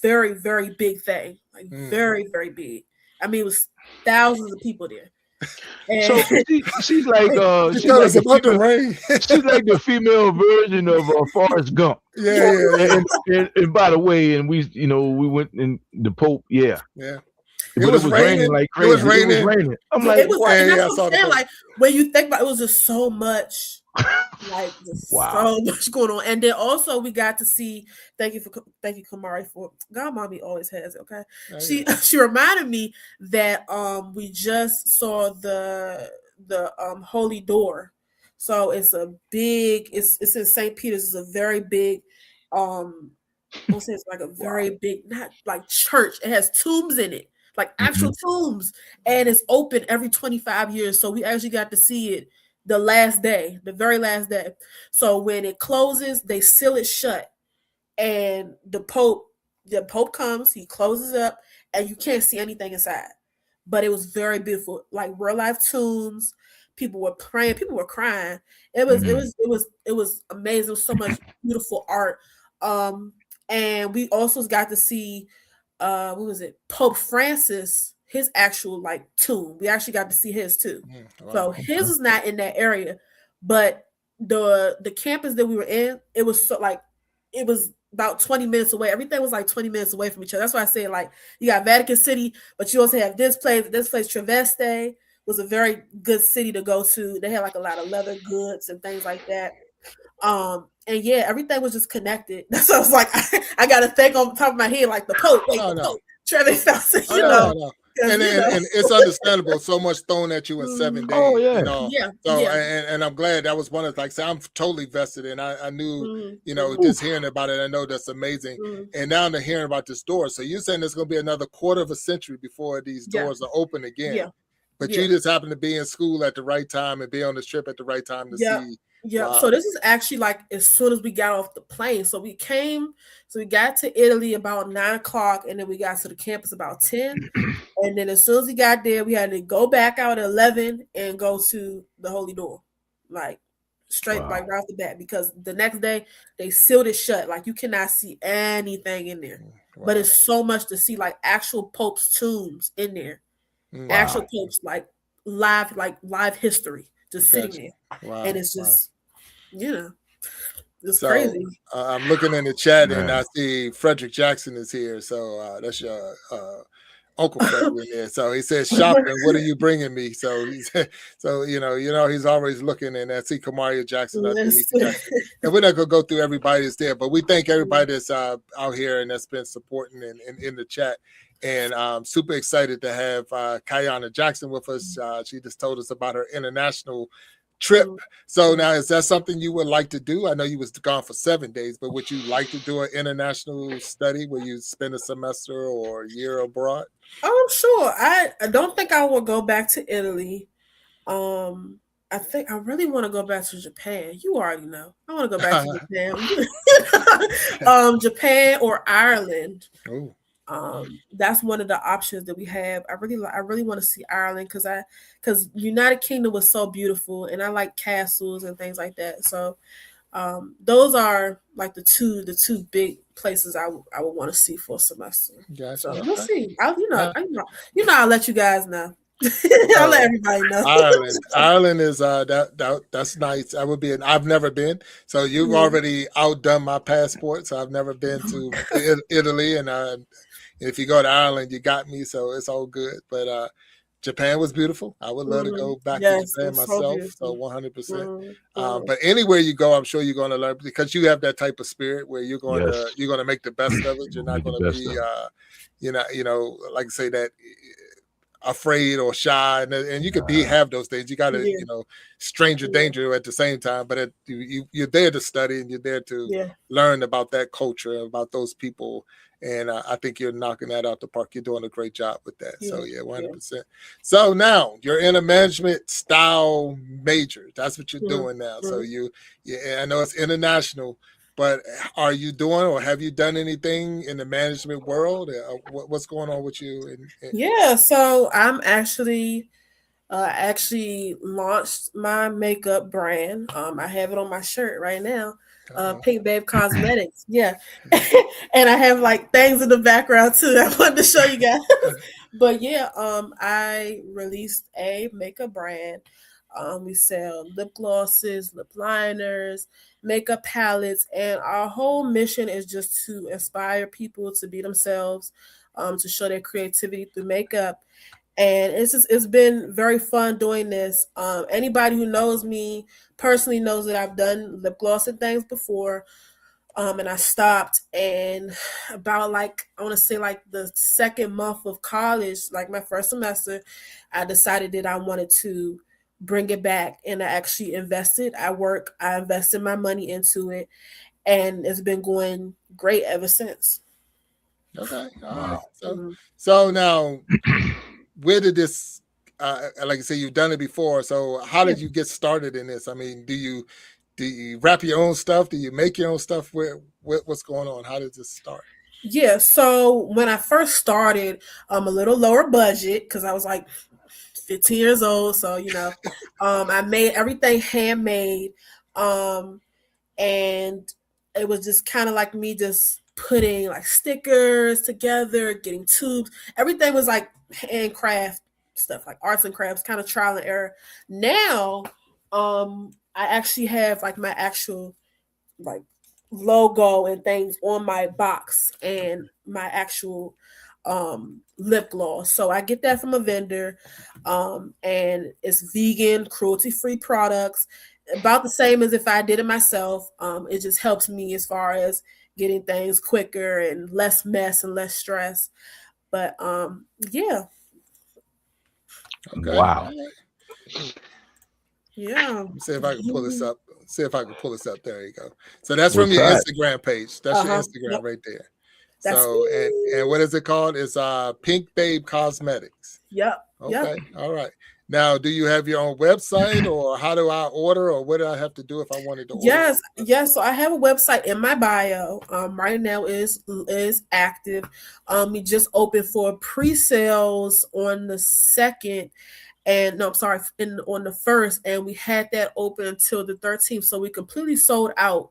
very, very big thing. Like very, very big. I mean, it was thousands of people there. And so she's like, she's like the female version of Forrest Gump. Yeah. And by the way, and we went in the Pope. Yeah. It was raining like crazy. It was raining. I'm like, like when you think about it, was just so much, like so much going on. And then also we got to see. Thank you, Kamari, for God. Mommy always has it. Okay, she reminded me that we just saw the Holy Door. So it's a big. It's in St. Peter's. It's a very big. I'll say it's like a very big, not like church. It has tombs in it. Like actual tombs, and it's open every 25 years. So we actually got to see it the very last day. So when it closes, they seal it shut, and the Pope comes, he closes up, and you can't see anything inside. But it was very beautiful, like real life tombs. People were praying, people were crying. It was amazing. It was so much beautiful art. And we also got to see what was it? Pope Francis, his actual like tomb. We actually got to see his too. Wow. So his is not in that area, but the campus that we were in, it was so like it was about 20 minutes away. Everything was like 20 minutes away from each other. That's why I say like you got Vatican City, but you also have this place. This place, Treveste, was a very good city to go to. They had like a lot of leather goods and things like that. And yeah, everything was just connected. That's why I was like, I got to think on top of my head, like the Pope, wait, the Pope, Travis Felsen, you know. No. And it's understandable. So much thrown at you in 7 days. Oh yeah, you know. Yeah. So yeah. And I'm glad that was one of like I said, I'm totally vested in. I knew you know just hearing about it. I know that's amazing. And now they're hearing about this door. So you're saying there's going to be another quarter of a century before these doors are open again. Yeah. But you just happen to be in school at the right time and be on the trip at the right time to see. Yeah. Wow. So this is actually like as soon as we got off the plane. So we got to Italy about 9 o'clock, and then we got to the campus about 10. And then as soon as we got there, we had to go back out at 11 and go to the Holy Door, like straight like right off the bat, because the next day they sealed it shut. Like you cannot see anything in there. Wow. But it's so much to see, like actual Pope's tombs in there. Wow. Actual Pope's like live history just sitting there. Wow. And it's just it's crazy. I'm looking in the chat and I see Frederick Jackson is here. So that's your Uncle Fred in there. So he says, shopping, what are you bringing me? So he said, so you know, he's always looking, and I see Kamaria Jackson. And we're not gonna go through everybody that's there, but we thank everybody that's out here and that's been supporting in the chat. And I'm super excited to have Kayana Jackson with us. She just told us about her international trip. So now, is that something you would like to do? I know you was gone for 7 days, but would you like to do an international study where you spend a semester or a year abroad? Oh, sure. I don't think I will go back to Italy. I think I really want to go back to Japan. You already know. I want to go back to Japan. Japan or Ireland. Oh. That's one of the options that we have. I really want to see Ireland because United Kingdom was so beautiful, and I like castles and things like that. So those are like the two big places I would want to see for a semester. Gotcha. So we'll see. I'll let you guys know. I'll let everybody know. Ireland is that's nice. I would be. I've never been. So you've already outdone my passport. So I've never been to Italy, and if you go to Ireland, you got me. So it's all good. But Japan was beautiful. I would love to go back to Japan myself. So 100%. But anywhere you go, I'm sure you're going to learn, because you have that type of spirit where you're going to make the best of it. You're not going to be like I say that afraid or shy, and you could have those things. You got to stranger danger at the same time, but you're there to study, and you're there to learn about that culture, about those people. And I think you're knocking that out the park. You're doing a great job with that. So 100%. So now you're in a management style major. That's what you're doing now. So I know it's international, but are you doing, or have you done anything in the management world? What's going on with you? So I'm actually launched my makeup brand. I have it on my shirt right now. Pink Babe Cosmetics. And I have like things in the background too that I wanted to show you guys. But I released a makeup brand. We sell lip glosses, lip liners, makeup palettes, and our whole mission is just to inspire people to be themselves, to show their creativity through makeup. And it's been very fun doing this. Anybody who knows me personally knows that I've done lip gloss and things before. And I stopped, and about I want to say the second month of college, like my first semester, I decided that I wanted to bring it back, and I actually invested. I invested my money into it, and it's been going great ever since. Okay. All right. So now, where did this, like I say, you've done it before. So how did you get started in this? I mean, do you wrap your own stuff? Do you make your own stuff? What's going on? How did this start? Yeah. So when I first started, a little lower budget, because I was like 15 years old. So, I made everything handmade. And it was just kind of like me just putting like stickers together, getting tubes. Everything was like handcraft stuff, like arts and crafts, kind of trial and error. Now, I actually have like my actual like logo and things on my box and my actual lip gloss. So I get that from a vendor, and it's vegan, cruelty-free products, about the same as if I did it myself. It just helps me as far as getting things quicker and less mess and less stress. But yeah. Okay. Wow. Yeah. Let me see if I can pull this up. See if I can pull this up. There you go. So that's What from your size? Instagram page. That's your Instagram Yep. right there. That's So and what is it called? It's Pink Babe Cosmetics. Yep. Okay. Yep. All right. Now, do you have your own website, or how do I order, or what do I have to do if I wanted to order? Yes. So I have a website in my bio. Right now is active. We just opened for pre-sales on the 2nd. And no, I'm sorry, on the 1st, and we had that open until the 13th. So we completely sold out.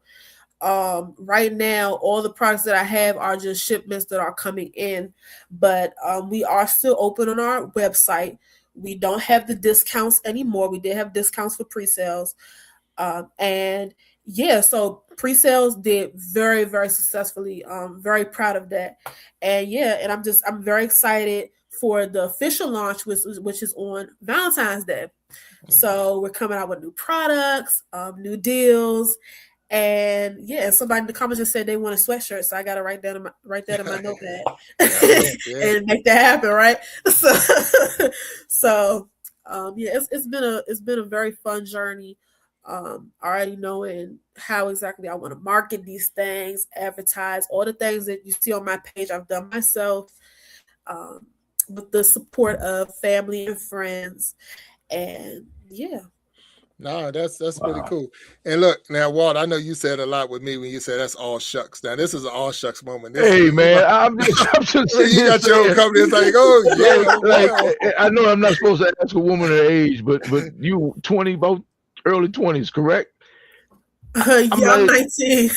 Right now, all the products that I have are just shipments that are coming in, but we are still open on our website. We don't have the discounts anymore. We did have discounts for pre-sales. And yeah, so pre-sales did very, very successfully. Very proud of that. And yeah, and I'm very excited for the official launch, which is on Valentine's Day. So we're coming out with new products, new deals. And yeah, somebody in the comments just said they want a sweatshirt, so I gotta write that in my notepad and make that happen, right? So yeah, it's been a very fun journey. Already knowing how exactly I want to market these things, advertise, all the things that you see on my page, I've done myself, with the support of family and friends, and yeah. No, that's pretty cool. And look, now, Walt, I know you said a lot with me when you said that's all shucks. Now, this is an all shucks moment. Hey, man, I'm just sitting you here got your own saying, company. It's like, oh yeah, like, I know I'm not supposed to ask a woman her age, but you 20, about early 20s, correct? Yeah, I'm 19.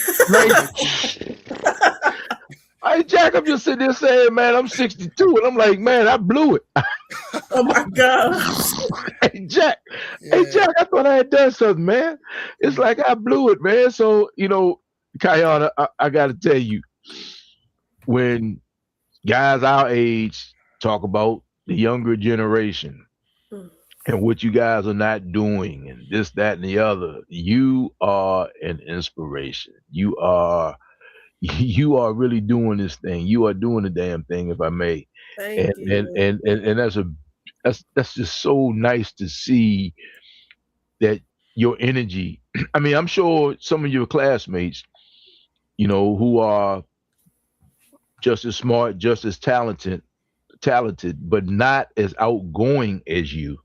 Hey, Jack, I'm just sitting there saying, man, I'm 62, and I'm like, man, I blew it. Oh my God. Hey, Jack, I thought I had done something, man. It's like I blew it, man. So, Kayana, I got to tell you, when guys our age talk about the younger generation and what you guys are not doing and this, that, and the other, you are an inspiration. You are really doing this thing. You are doing the damn thing, if I may. Thank you. And that's just so nice to see that your energy. I mean, I'm sure some of your classmates, who are just as smart, just as talented, but not as outgoing as you,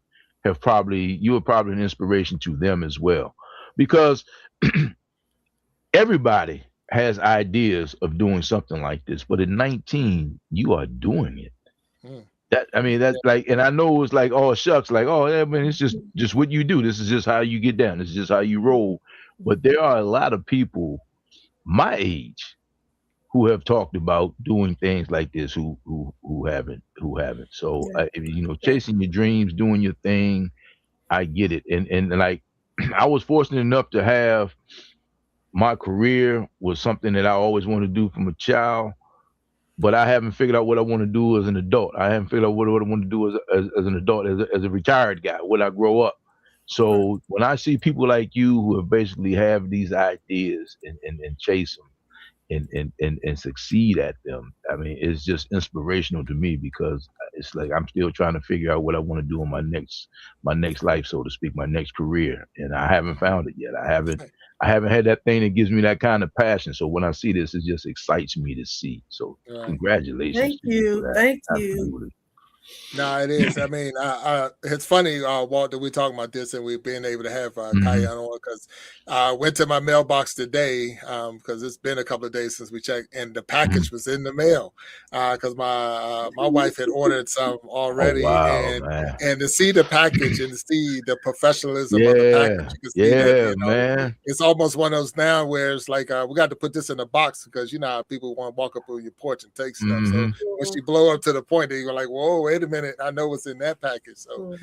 are probably an inspiration to them as well, because everybody has ideas of doing something like this, but at 19, you are doing it. That's like, and I know it's like, oh shucks, like, oh yeah, man, it's just what you do. This is just how you get down. This is just how you roll. But there are a lot of people my age who have talked about doing things like this who haven't. So chasing your dreams, doing your thing, I get it. And like I was fortunate enough to have my career was something that I always wanted to do from a child, but I haven't figured out what I want to do as an adult. I haven't figured out what I want to do as an adult, as a retired guy, when I grow up. So when I see people like you who have basically have these ideas and chase them and succeed at them, I mean, it's just inspirational to me, because it's like I'm still trying to figure out what I want to do in my next life, so to speak, my next career, and I haven't found it yet. I haven't had that thing that gives me that kind of passion. So when I see this, it just excites me to see. So congratulations. Thank you. Thank you. Absolutely. No, it is. I mean, it's funny, Walter. We talking about this, and we've been able to have Mm-hmm. Kyan on because I went to my mailbox today because it's been a couple of days since we checked, and the Mm-hmm. package was in the mail because my wife had ordered some Oh already, wow, man. and to see the package and to see the professionalism of the package, Yeah, you can see that yeah, man. it's almost one of those now where it's like we got to put this in a box because you know how people want to walk up on your porch and take stuff. So Mm-hmm. when she blow up to the point that you're like, whoa, wait a minute, I know what's in that package. So,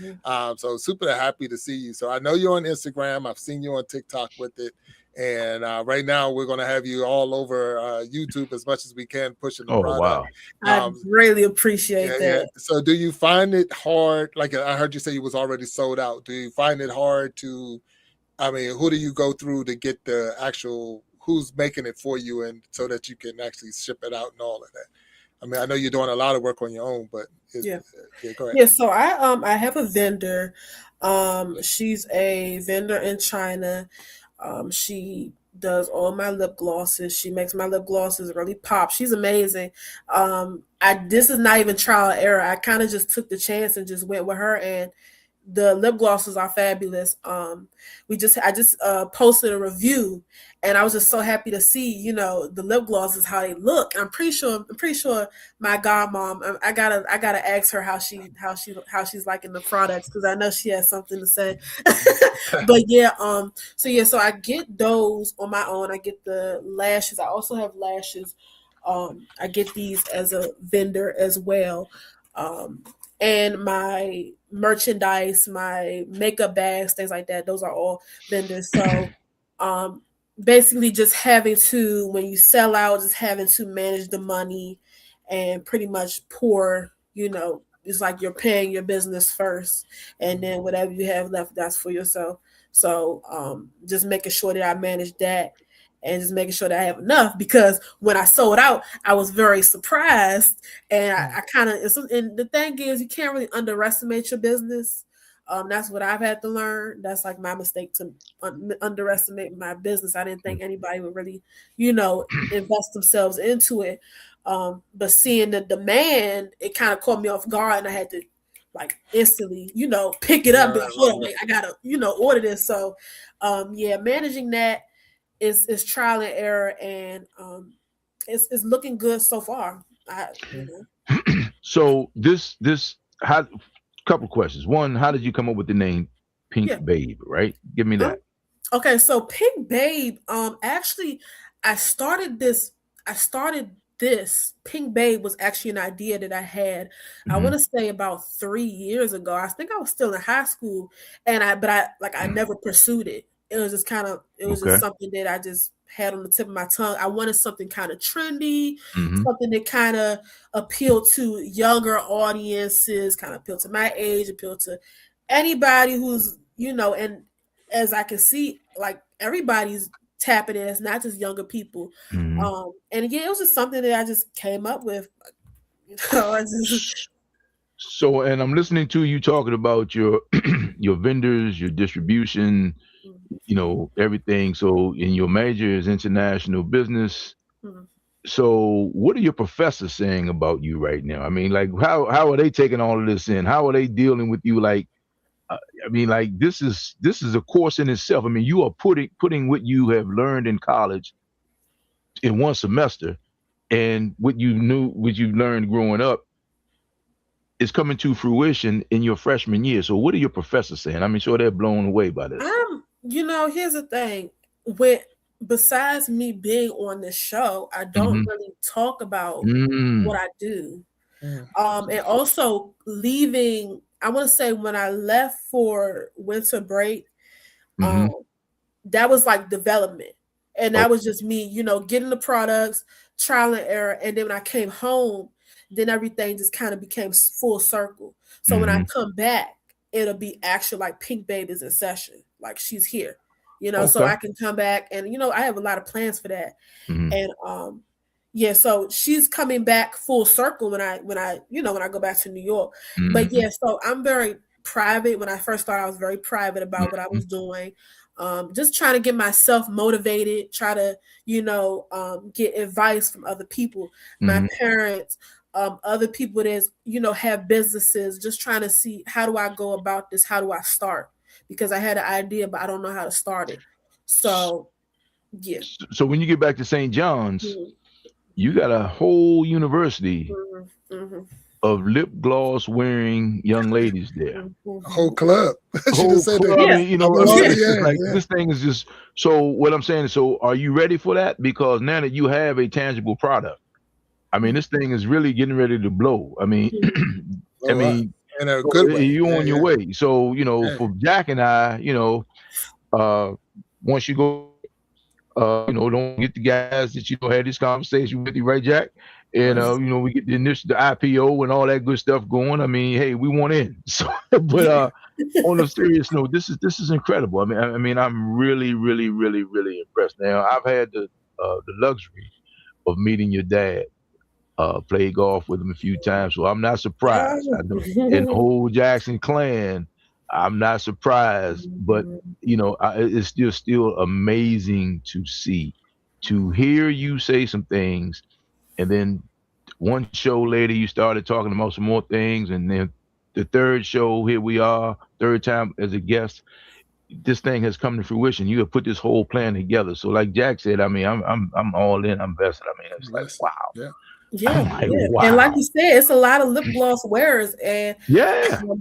so super happy to see you. So I know you're on Instagram. I've seen you on TikTok with it. And right now we're going to have you all over YouTube as much as we can pushing the Oh product. wow. I really appreciate that. So do you find it hard? Like I heard you say you was already sold out. Do you find it hard to, I mean, who do you go through to get the actual, who's making it for you and so that you can actually ship it out and all of that? I mean, I know you're doing a lot of work on your own, but Yeah, go ahead. yeah. So I have a vendor. She's a vendor in China. She does all my lip glosses. She makes my lip glosses really pop. She's amazing. This is not even trial and error. I kind of just took the chance and just went with her, and the lip glosses are fabulous. I just posted a review, and I was just so happy to see, the lip glosses, how they look. I'm pretty sure my godmom, I gotta ask her how she's liking the products, because I know she has something to say. But yeah, so I get those on my own. I get the lashes. I also have lashes. I get these as a vendor as well. And my merchandise, my makeup bags, things like that, those are all vendors. So basically just having to, when you sell out, just having to manage the money and pretty much pour, it's like you're paying your business first, and then whatever you have left, that's for yourself. So just making sure that I manage that, and just making sure that I have enough, because when I sold out, I was very surprised. And I kind of, and the thing is, you can't really underestimate your business. That's what I've had to learn. That's like my mistake, to underestimate my business. I didn't think anybody would really, invest themselves into it. But seeing the demand, it kind of caught me off guard, and I had to like instantly, pick it up and be like, hold on, wait, I gotta, order this. So managing that is trial and error, and it's looking good so far. So this how couple questions. One, how did you come up with the name Pink Babe? Right, give me that. Okay, so Pink Babe. Actually, I started this. Pink Babe was actually an idea that I had. I want to say about 3 years ago. I think I was still in high school, and I never pursued it. It was just just something that I just had on the tip of my tongue. I wanted something kind of trendy, something that kind of appealed to younger audiences, kind of appealed to my age, appealed to anybody who's, and as I can see, like everybody's tapping in. It's not just younger people. And again, it was just something that I just came up with. So, and I'm listening to you talking about your your vendors, your distribution, everything. So, in your major is international business. So, what are your professors saying about you right now? I mean, like, how are they taking all of this in? How are they dealing with you? Like, I mean, like this is a course in itself. I mean, you are putting what you have learned in college in one semester, and what you learned growing up is coming to fruition in your freshman year. So what are your professors saying? I mean, sure, they're blown away by this. Here's the thing. Besides me being on this show, I don't really talk about what I do. And also leaving, I want to say when I left for winter break, that was like development. And that was just me, getting the products, trial and error. And then when I came home, then everything just kind of became full circle. So when I come back, it'll be actually like Pink Babe is in session. Like she's here, so I can come back, and, I have a lot of plans for that. And, so she's coming back full circle when I go back to New York. But so I'm very private. When I first started, I was very private about what I was doing. Just trying to get myself motivated, try to, get advice from other people, my parents, other people that's, have businesses, just trying to see, how do I go about this? How do I start? Because I had an idea, but I don't know how to start it. So, yeah. So when you get back to St. John's, Mm-hmm. you got a whole university Mm-hmm. of lip gloss wearing young ladies there. A whole club. Whole just said club. that. I mean, it's just like yeah. this thing is just. So what I'm saying is, so are you ready for that? Because now that you have a tangible product, I mean, this thing is really getting ready to blow. I mean, in a good way. You're on your way. So for Jack and I, once you go, don't get the guys that have this conversation with you, right, Jack? And we get the IPO and all that good stuff going. I mean, hey, we want in. So, but on a serious note, this is incredible. I mean, I'm really, really, really, really impressed. Now, I've had the luxury of meeting your dad. Played golf with him a few times, so I'm not surprised. I know in the whole Jackson clan, I'm not surprised, but it's still amazing to see, to hear you say some things, and then one show later you started talking about some more things, and then the third show, here we are, third time as a guest. This thing has come to fruition. You have put this whole plan together. So, like Jack said, I mean, I'm all in. I'm vested. I mean, it's like wow. Yeah, like, yeah. wow. And like you said, it's a lot of lip gloss wearers, and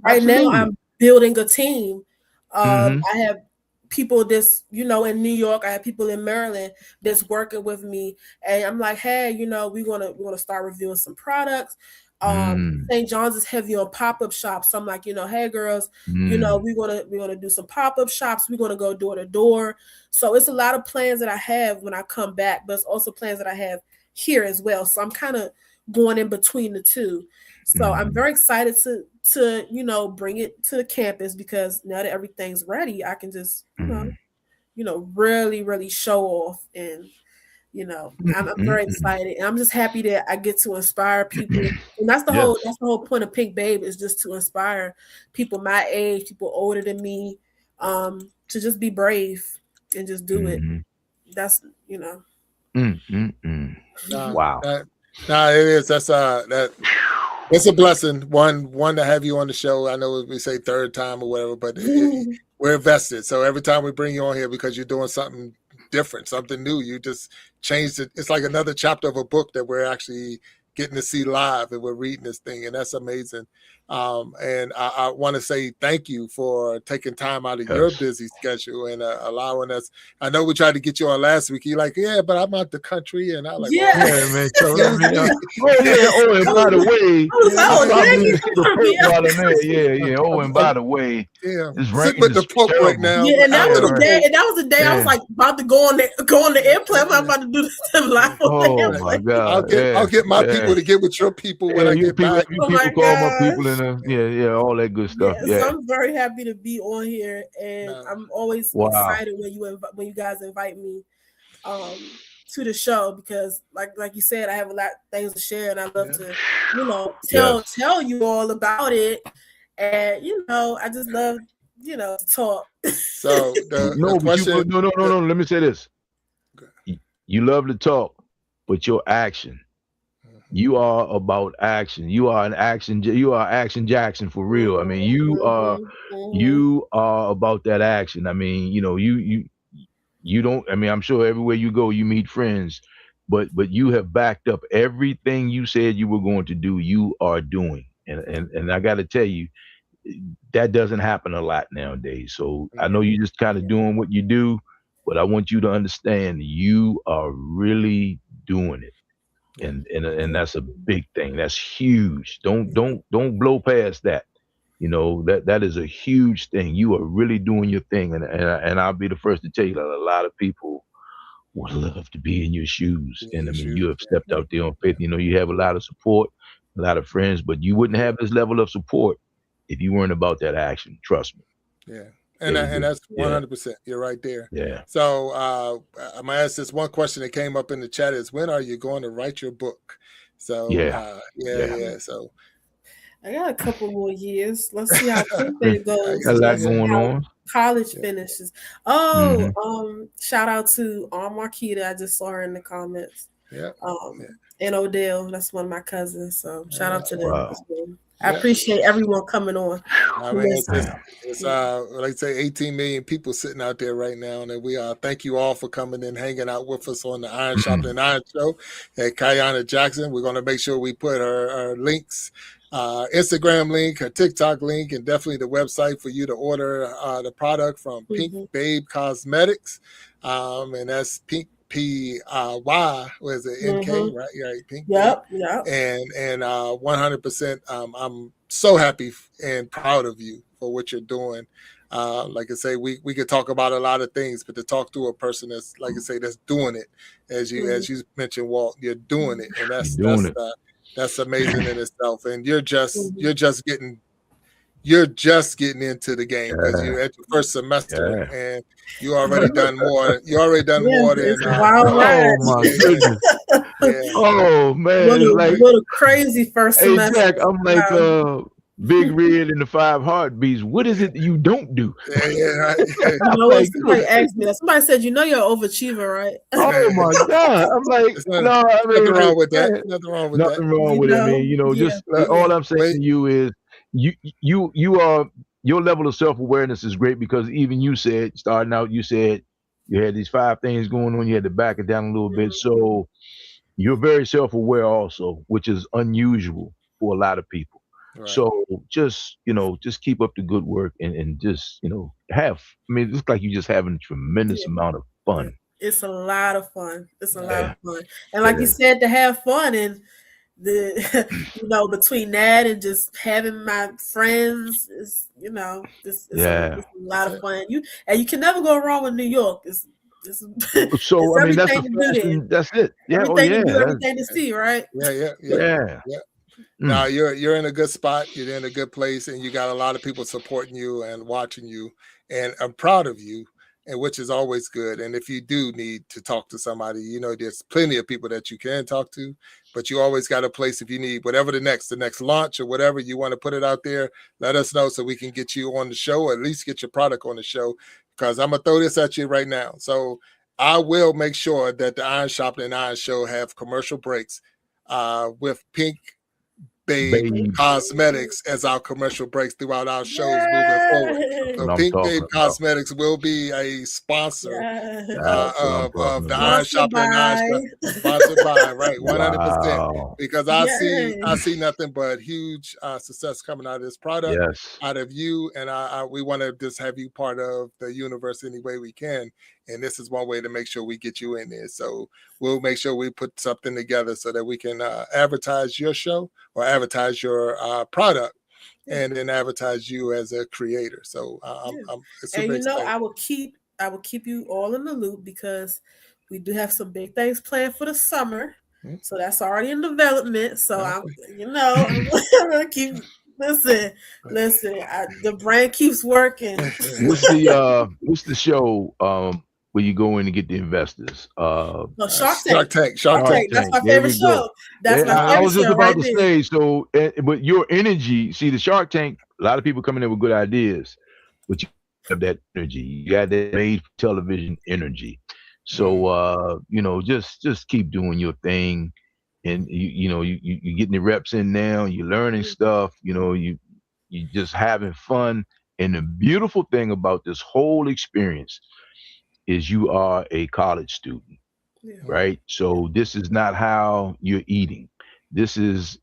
right now I'm building a team. I have people that's in New York. I have people in Maryland that's working with me, and I'm like, hey, we're gonna start reviewing some products. St. John's is heavy on pop-up shops. So I'm like, hey girls, we're gonna do some pop-up shops. We're gonna go door to door. So it's a lot of plans that I have when I come back, but it's also plans that I have here as well. So I'm kind of going in between the two. So I'm very excited to bring it to the campus, because now that everything's ready, I can just really, really show off. And I'm very excited, and I'm just happy that I get to inspire people. And that's the whole point of Pink Babe, is just to inspire people my age, people older than me, to just be brave and just do it. That's Wow. It is. That's it's a blessing. One to have you on the show. I know we say third time or whatever, but we're invested. So every time we bring you on here, because you're doing something different, something new, you just changed it. It's like another chapter of a book that we're actually getting to see live, and we're reading this thing, and that's amazing. And I want to say thank you for taking time out of your busy schedule and allowing us. I know we tried to get you on last week. You're like, yeah, but I'm out the country, and I like, man. So, and by the way, and by the way, sit with the Pope right now. Yeah, and that was the day. And that was the day I was like about to go on the airplane. I'm about to do this live. Oh my God! I'll get my people to get with your people when I get back. You people call my people and all that good stuff. So I'm very happy to be on here, and I'm always excited when you guys invite me to the show, because like you said, I have a lot of things to share, and I love to tell you all about it. And I just love to talk. So no. Let me say this: you love to talk, but your action. You are about action. You are an action. You are Action Jackson for real. I mean, you are about that action. I mean, you don't. I mean, I'm sure everywhere you go, you meet friends, but you have backed up everything you said you were going to do. You are doing, and I got to tell you, that doesn't happen a lot nowadays. So I know you just kind of doing what you do, but I want you to understand you are really doing it. And that's a big thing. That's huge. Don't blow past that. That is a huge thing. You are really doing your thing, and I'll be the first to tell you that a lot of people would love to be in your shoes. And I mean, you have stepped out there on faith. You have a lot of support, a lot of friends, but you wouldn't have this level of support if you weren't about that action. Trust me. Yeah. And that's 100%. You're right there. Yeah. So I'm gonna ask this one question that came up in the chat: is when are you going to write your book? So So I got a couple more years. Let's see how quick it goes. Got a lot going on. College finishes. Shout out to Marquita. I just saw her in the comments. And Odell, that's one of my cousins. So shout out to them. Wow. I appreciate everyone coming on. I mean, it's like I say, 18 million people sitting out there right now, and we thank you all for coming and hanging out with us on the Iron Sharpening Iron Show. And Kayana Jackson, we're going to make sure we put her links, Instagram link, her TikTok link, and definitely the website for you to order the product from Pink Babe Cosmetics, and that's Pink. PY was it NK, right? Yeah, Pink. Yep. And 100%. I'm so happy and proud of you for what you're doing. Like I say, we could talk about a lot of things, but to talk to a person that's, like I say, that's doing it, as you mentioned, Walt, you're doing it, and that's amazing in itself. And you're just getting into the game because you're at your first semester and you already done more. You already done more than oh my goodness. Oh man, what a crazy first semester. Jack, I'm like Big Red and the Five Heartbeats. What is it that you don't do? Somebody asked me that. Somebody said, you're an overachiever, right? Oh my God. I'm like, no, I mean, nothing wrong with that. Nothing wrong with that. Nothing wrong with it. I mean, just all I'm saying to you is you are, your level of self-awareness is great, because even you said, starting out, you said you had these 5 things going on, you had to back it down a little bit. So you're very self-aware also, which is unusual for a lot of people. Right. So just keep up the good work and just, it's like you're just having a tremendous amount of fun. It's a lot of fun. It's a lot of fun. And like you said, to have fun, and between that and just having my friends is, it's a lot of fun. You can never go wrong with New York. It's so I mean, that's it. Yeah, everything to see, right? Yeah. Now you're in a good spot. You're in a good place, and you got a lot of people supporting you and watching you. And I'm proud of you, and which is always good. And if you do need to talk to somebody, there's plenty of people that you can talk to. But you always got a place if you need whatever the next launch or whatever you want to put it out there. Let us know so we can get you on the show, or at least get your product on the show. Because I'm gonna throw this at you right now. So I will make sure that the Iron Sharpening Iron Show have commercial breaks with Pink Babe Cosmetics as our commercial breaks throughout our shows moving forward. So Pink Babe Cosmetics will be a sponsor of the Iron Sharpening Iron Show. Sponsored by, right, 100%. Because I see nothing but huge success coming out of this product, out of you, and we want to just have you part of the universe any way we can. And this is one way to make sure we get you in there. So we'll make sure we put something together so that we can advertise your show or advertise your product, and then advertise you as a creator. So I'm super excited. I will keep you all in the loop, because we do have some big things planned for the summer. So that's already in development. So I'm gonna keep. Listen. The brain keeps working. What's the show where you go in and get the investors? Shark Tank. That's my favorite show. I was just about to say. So, but your energy. See, the Shark Tank. A lot of people coming in with good ideas, but you have that energy. You got that made for television energy. So, just keep doing your thing. And you're getting the reps in now, you're learning stuff, you just having fun. And the beautiful thing about this whole experience is you are a college student, right? So this is not how you're eating. This is,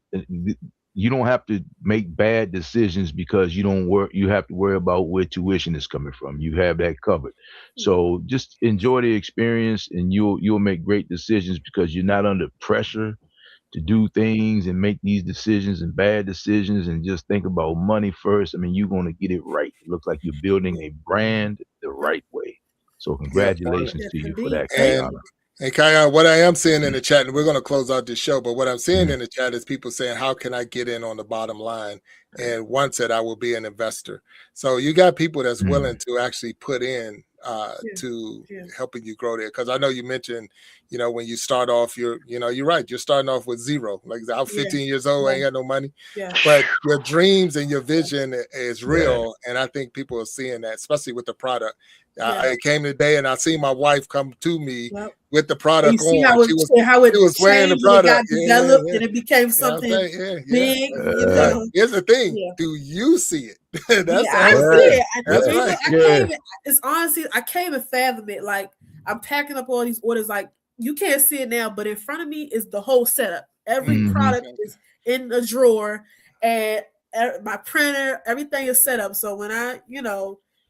you don't have to make bad decisions because you have to worry about where tuition is coming from. You have that covered. So just enjoy the experience, and you'll make great decisions because you're not under pressure to do things and make these decisions and bad decisions and just think about money first. I mean, you're going to get it right. It looks like you're building a brand the right way. So congratulations to you for that, Kayana. And Kayana, what I am seeing in the chat, and we're going to close out this show, but what I'm seeing in the chat is people saying, how can I get in on the bottom line? And one said, I will be an investor. So you got people that's willing to actually put in to helping you grow there. Because I know you mentioned, when you start off, you're right. You're starting off with zero. Like I'm 15 years old, I ain't got no money. But your dreams and your vision is real. And I think people are seeing that, especially with the product. I came today and I see my wife come to me with the And product you see on. She was wearing the changed and it got product. developed and it became something big, But here's the thing: do you see it? That's I all. see it. That's right. I can't even, it's honestly, I can't even fathom it. Like, I'm packing up all these orders. Like, you can't see it now, but in front of me is the whole setup. Every product is in a drawer, and my printer, everything is set up. So when I,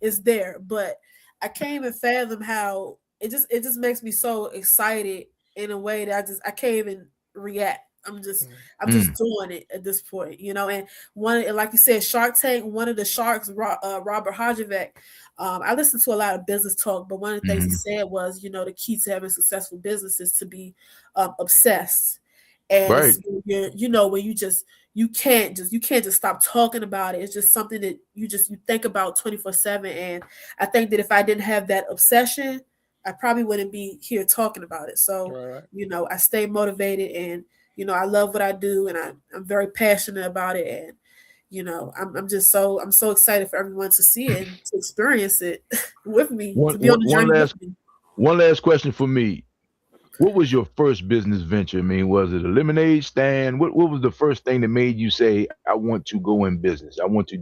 it's there. But I can't even fathom how it just makes me so excited in a way that I can't even react. I'm just doing it at this point, and like you said, Shark Tank, one of the sharks, Robert Hodgebeck, I listened to a lot of business talk, but one of the things he said was, the key to having successful business is to be obsessed. And it's, when you can't just stop talking about it. It's just something that you think about 24/7. And I think that if I didn't have that obsession, I probably wouldn't be here talking about it. So, I stay motivated, and I love what I do, and I'm very passionate about it. And I'm so excited for everyone to see it and to experience it with me, to be on the journey with me. One last question for me. What was your first business venture? I mean, was it a lemonade stand? What was the first thing that made you say, I want to go in business? I want to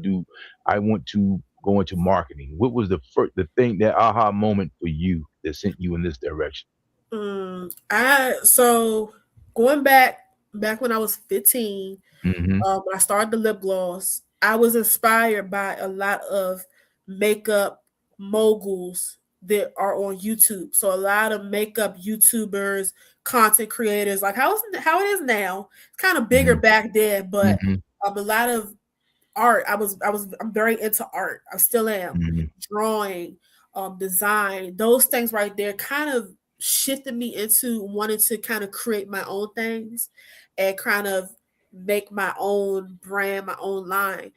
go into marketing. What was the thing, that aha moment for you that sent you in this direction? So going back when I was 15, when I started the lip gloss, I was inspired by a lot of makeup moguls that are on YouTube. So a lot of makeup YouTubers, content creators, like how it is now. It's kind of bigger back then, but a lot of art. I'm very into art. I still am. Drawing, design, those things right there kind of shifted me into wanting to kind of create my own things and kind of make my own brand, my own line.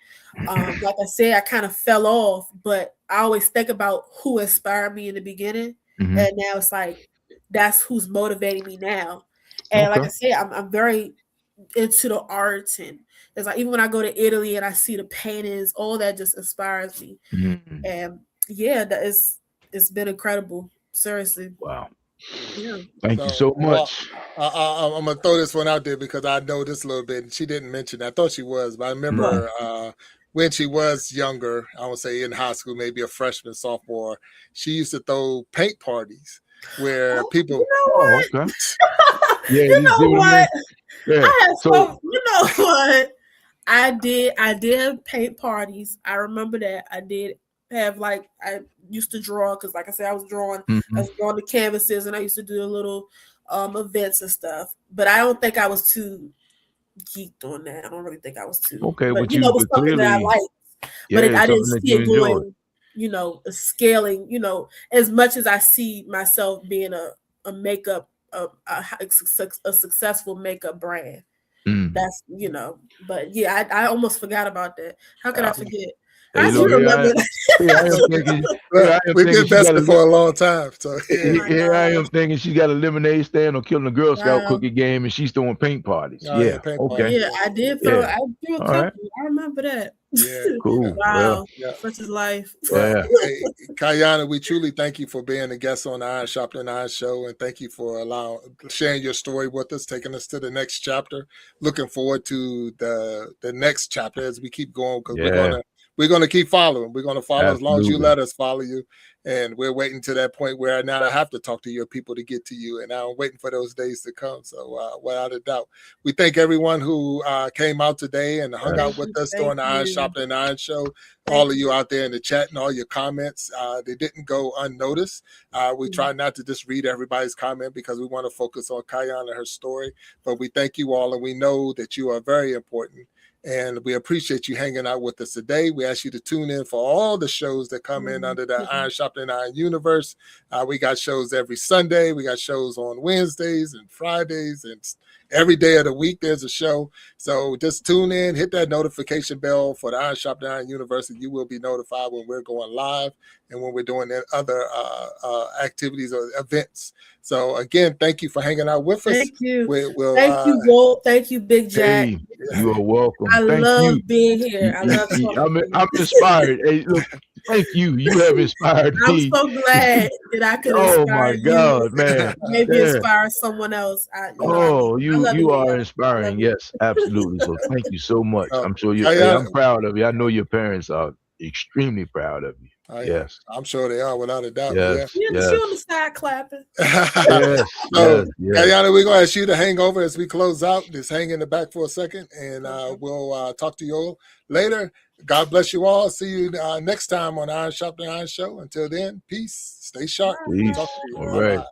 Like I said, I kind of fell off, but I always think about who inspired me in the beginning. And now it's like, that's who's motivating me now. And like I said, I'm very into the arts, and it's like, even when I go to Italy and I see the paintings, all that just inspires me. And it's been incredible. Seriously. Wow. Yeah. Thank you so much. I'm gonna throw this one out there because I know this a little bit, and she didn't mention it. I thought she was, but I remember when she was younger, I would say in high school, maybe a freshman, sophomore, she used to throw paint parties where people. You know what? Okay. Yeah, you know what? Yeah. You know what? I did have paint parties. I remember that. I did have, I used to draw, because like I said, I was drawing the canvases, and I used to do a little events and stuff. But I don't think I was too geeked on that. I don't really think I was too. Okay, but it was something that I liked. But I didn't see it going, scaling, as much as I see myself being a makeup, a successful makeup brand. That's, but yeah, I almost forgot about that. How could I forget? I do remember that. We've been bested for a long time. So here I am thinking she got a lemonade stand or killing a Girl Scout cookie game, and she's throwing paint parties. Okay. Yeah, I did throw. I threw a couple. Right. I remember that. Yeah. Cool. Wow. Such is life. Well, hey, Kayana, we truly thank you for being a guest on the Iron Sharpening Iron Show, and thank you for sharing your story with us, taking us to the next chapter. Looking forward to the next chapter as we keep going, because we're gonna keep following. We're gonna follow as long as you let us follow you. And we're waiting to that point where now I have to talk to your people to get to you. And I'm waiting for those days to come. So without a doubt, we thank everyone who came out today and hung out with us during the Iron Sharpening Iron Show. All of you out there in the chat and all your comments, they didn't go unnoticed. We try not to just read everybody's comment because we want to focus on Kayana and her story. But we thank you all, and we know that you are very important. And we appreciate you hanging out with us today. We ask you to tune in for all the shows that come in under the Iron Sharpening Iron universe. We got shows every Sunday. We got shows on Wednesdays and Fridays and Every day of the week, there's a show. So just tune in, hit that notification bell for the Iron Sharpening Iron University. You will be notified when we're going live and when we're doing other activities or events. So again, thank you for hanging out with us. Thank you. We'll, thank you, Walt. Thank you, Big Jack. Hey, you are welcome. I Thank love you. being here. I love talking. I'm inspired. Hey, look, thank you. You have inspired I'm me. so glad that I could Oh inspire my God, you. man. Maybe Yeah. inspire someone else. Oh, I love you it, are y'all. inspiring. Yes, absolutely. So thank you so much. I'm sure you. yeah. I'm proud of you. I know your parents are extremely proud of you. Yes, I'm sure they are, without a doubt. yes, Yeah, she on the side clapping. yes, So, yes. Kayana, we're gonna ask you to hang over as we close out. Just hang in the back for a second, and we'll talk to you all later. God bless you all. See you next time on Iron Sharpening Iron Show. Until then, peace. Stay sharp. Peace. Talk to you. All right. Bye-bye.